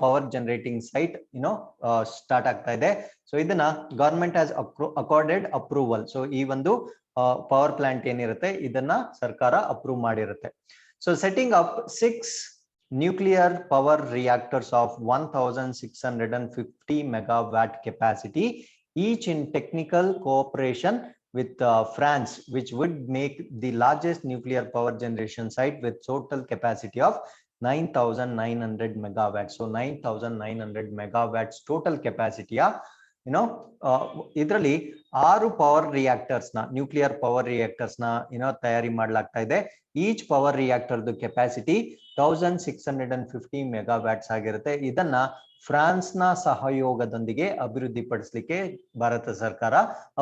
power generating site start ಆಗ್ತಾ ಇದೆ. So ಇದನ್ನ government has accorded approval. So ಈ ಒಂದು power plant ಏನಿರುತ್ತೆ ಇದನ್ನ ಸರ್ಕಾರ approve ಮಾಡಿರುತ್ತೆ. So setting up 6 nuclear power reactors of 1,650 megawatt capacity, each in technical cooperation with France, which would make the largest nuclear power generation site with total capacity of 9,900 megawatts. So 9,900 megawatts total capacity. ಇದರಲ್ಲಿ 6 power reactors ನ nuclear power reactors ನ ತಯಾರಿ ಮಾಡಲಾಗ್ತಾ ಇದೆ. Each power reactor capacity 1650 megawatts ಆಗಿರುತ್ತೆ. ಇದನ್ನ France ನ ಸಹಯೋಗದೊಂದಿಗೆ ಅಭಿವೃದ್ಧಿಪಡಿಸಲಿಕ್ಕೆ ಭಾರತ ಸರ್ಕಾರ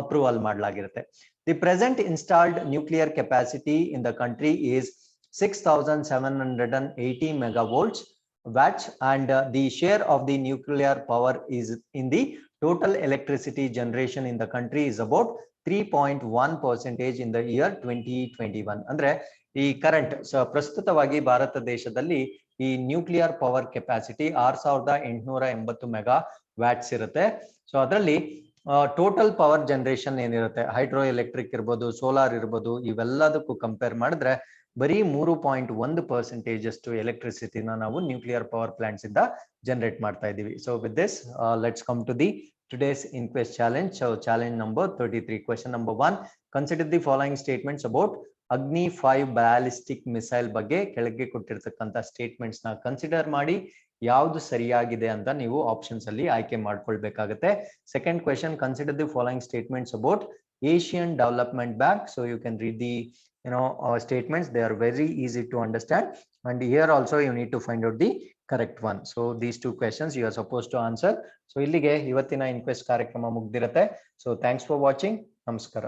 ಅಪ್ರೂವಲ್ ಮಾಡಲಾಗಿರುತ್ತೆ. The present installed nuclear capacity in the country is 6,780 megavolts watts, and the share of the nuclear power is in the total electricity generation in the country is about 3.1% in the year 2021. ಅಂದ್ರೆ ಈ current ಪ್ರಸ್ತುತವಾಗಿ ಭಾರತ ದೇಶದಲ್ಲಿ ಈ nuclear power capacity 6,880 megawatts ಇರುತ್ತೆ. So ಅದರಲ್ಲಿ total power generation ಏನಿರುತ್ತೆ, hydroelectric ಇರ್ಬೋದು, solar ಇರ್ಬೋದು, ಇವೆಲ್ಲದಕ್ಕೂ ಕಂಪೇರ್ ಮಾಡಿದ್ರೆ ಬರೀ 3.1% ಅಷ್ಟು ಎಲೆಕ್ಟ್ರಿಸಿಟಿನ ನಾವು ನ್ಯೂಕ್ಲಿಯರ್ ಪವರ್ ಪ್ಲಾಂಟ್ಸ್ ಇಂದ ಜನರೇಟ್ ಮಾಡ್ತಾ ಇದೀವಿ. So with this let's come to the today's InQuEST challenge. So challenge number 33. Question number 1. Consider the following statements about Agni 5 ballistic missile ಬಗ್ಗೆ ಕೆಳಗೆ ಕೊಟ್ಟಿರತಕ್ಕಂತ ಸ್ಟೇಟ್ಮೆಂಟ್ಸ್ ನ ಕನ್ಸಿಡರ್ ಮಾಡಿ ಯಾವುದು ಸರಿಯಾಗಿದೆ ಅಂತ ನೀವು ಆಪ್ಷನ್ಸ್ ಅಲ್ಲಿ ಆಯ್ಕೆ ಮಾಡ್ಕೊಳ್ಬೇಕಾಗುತ್ತೆ. Second question, consider the following statements about Asian Development Bank. So you can read the statements. They are very easy to understand, and here also you need to find out the correct one. So these two questions you are supposed to answer. So illige ಇವತ್ತಿನ InQuEST ಕಾರ್ಯಕ್ರಮ ಮುಗಿದಿರುತ್ತೆ. So thanks for watching. ನಮಸ್ಕಾರ.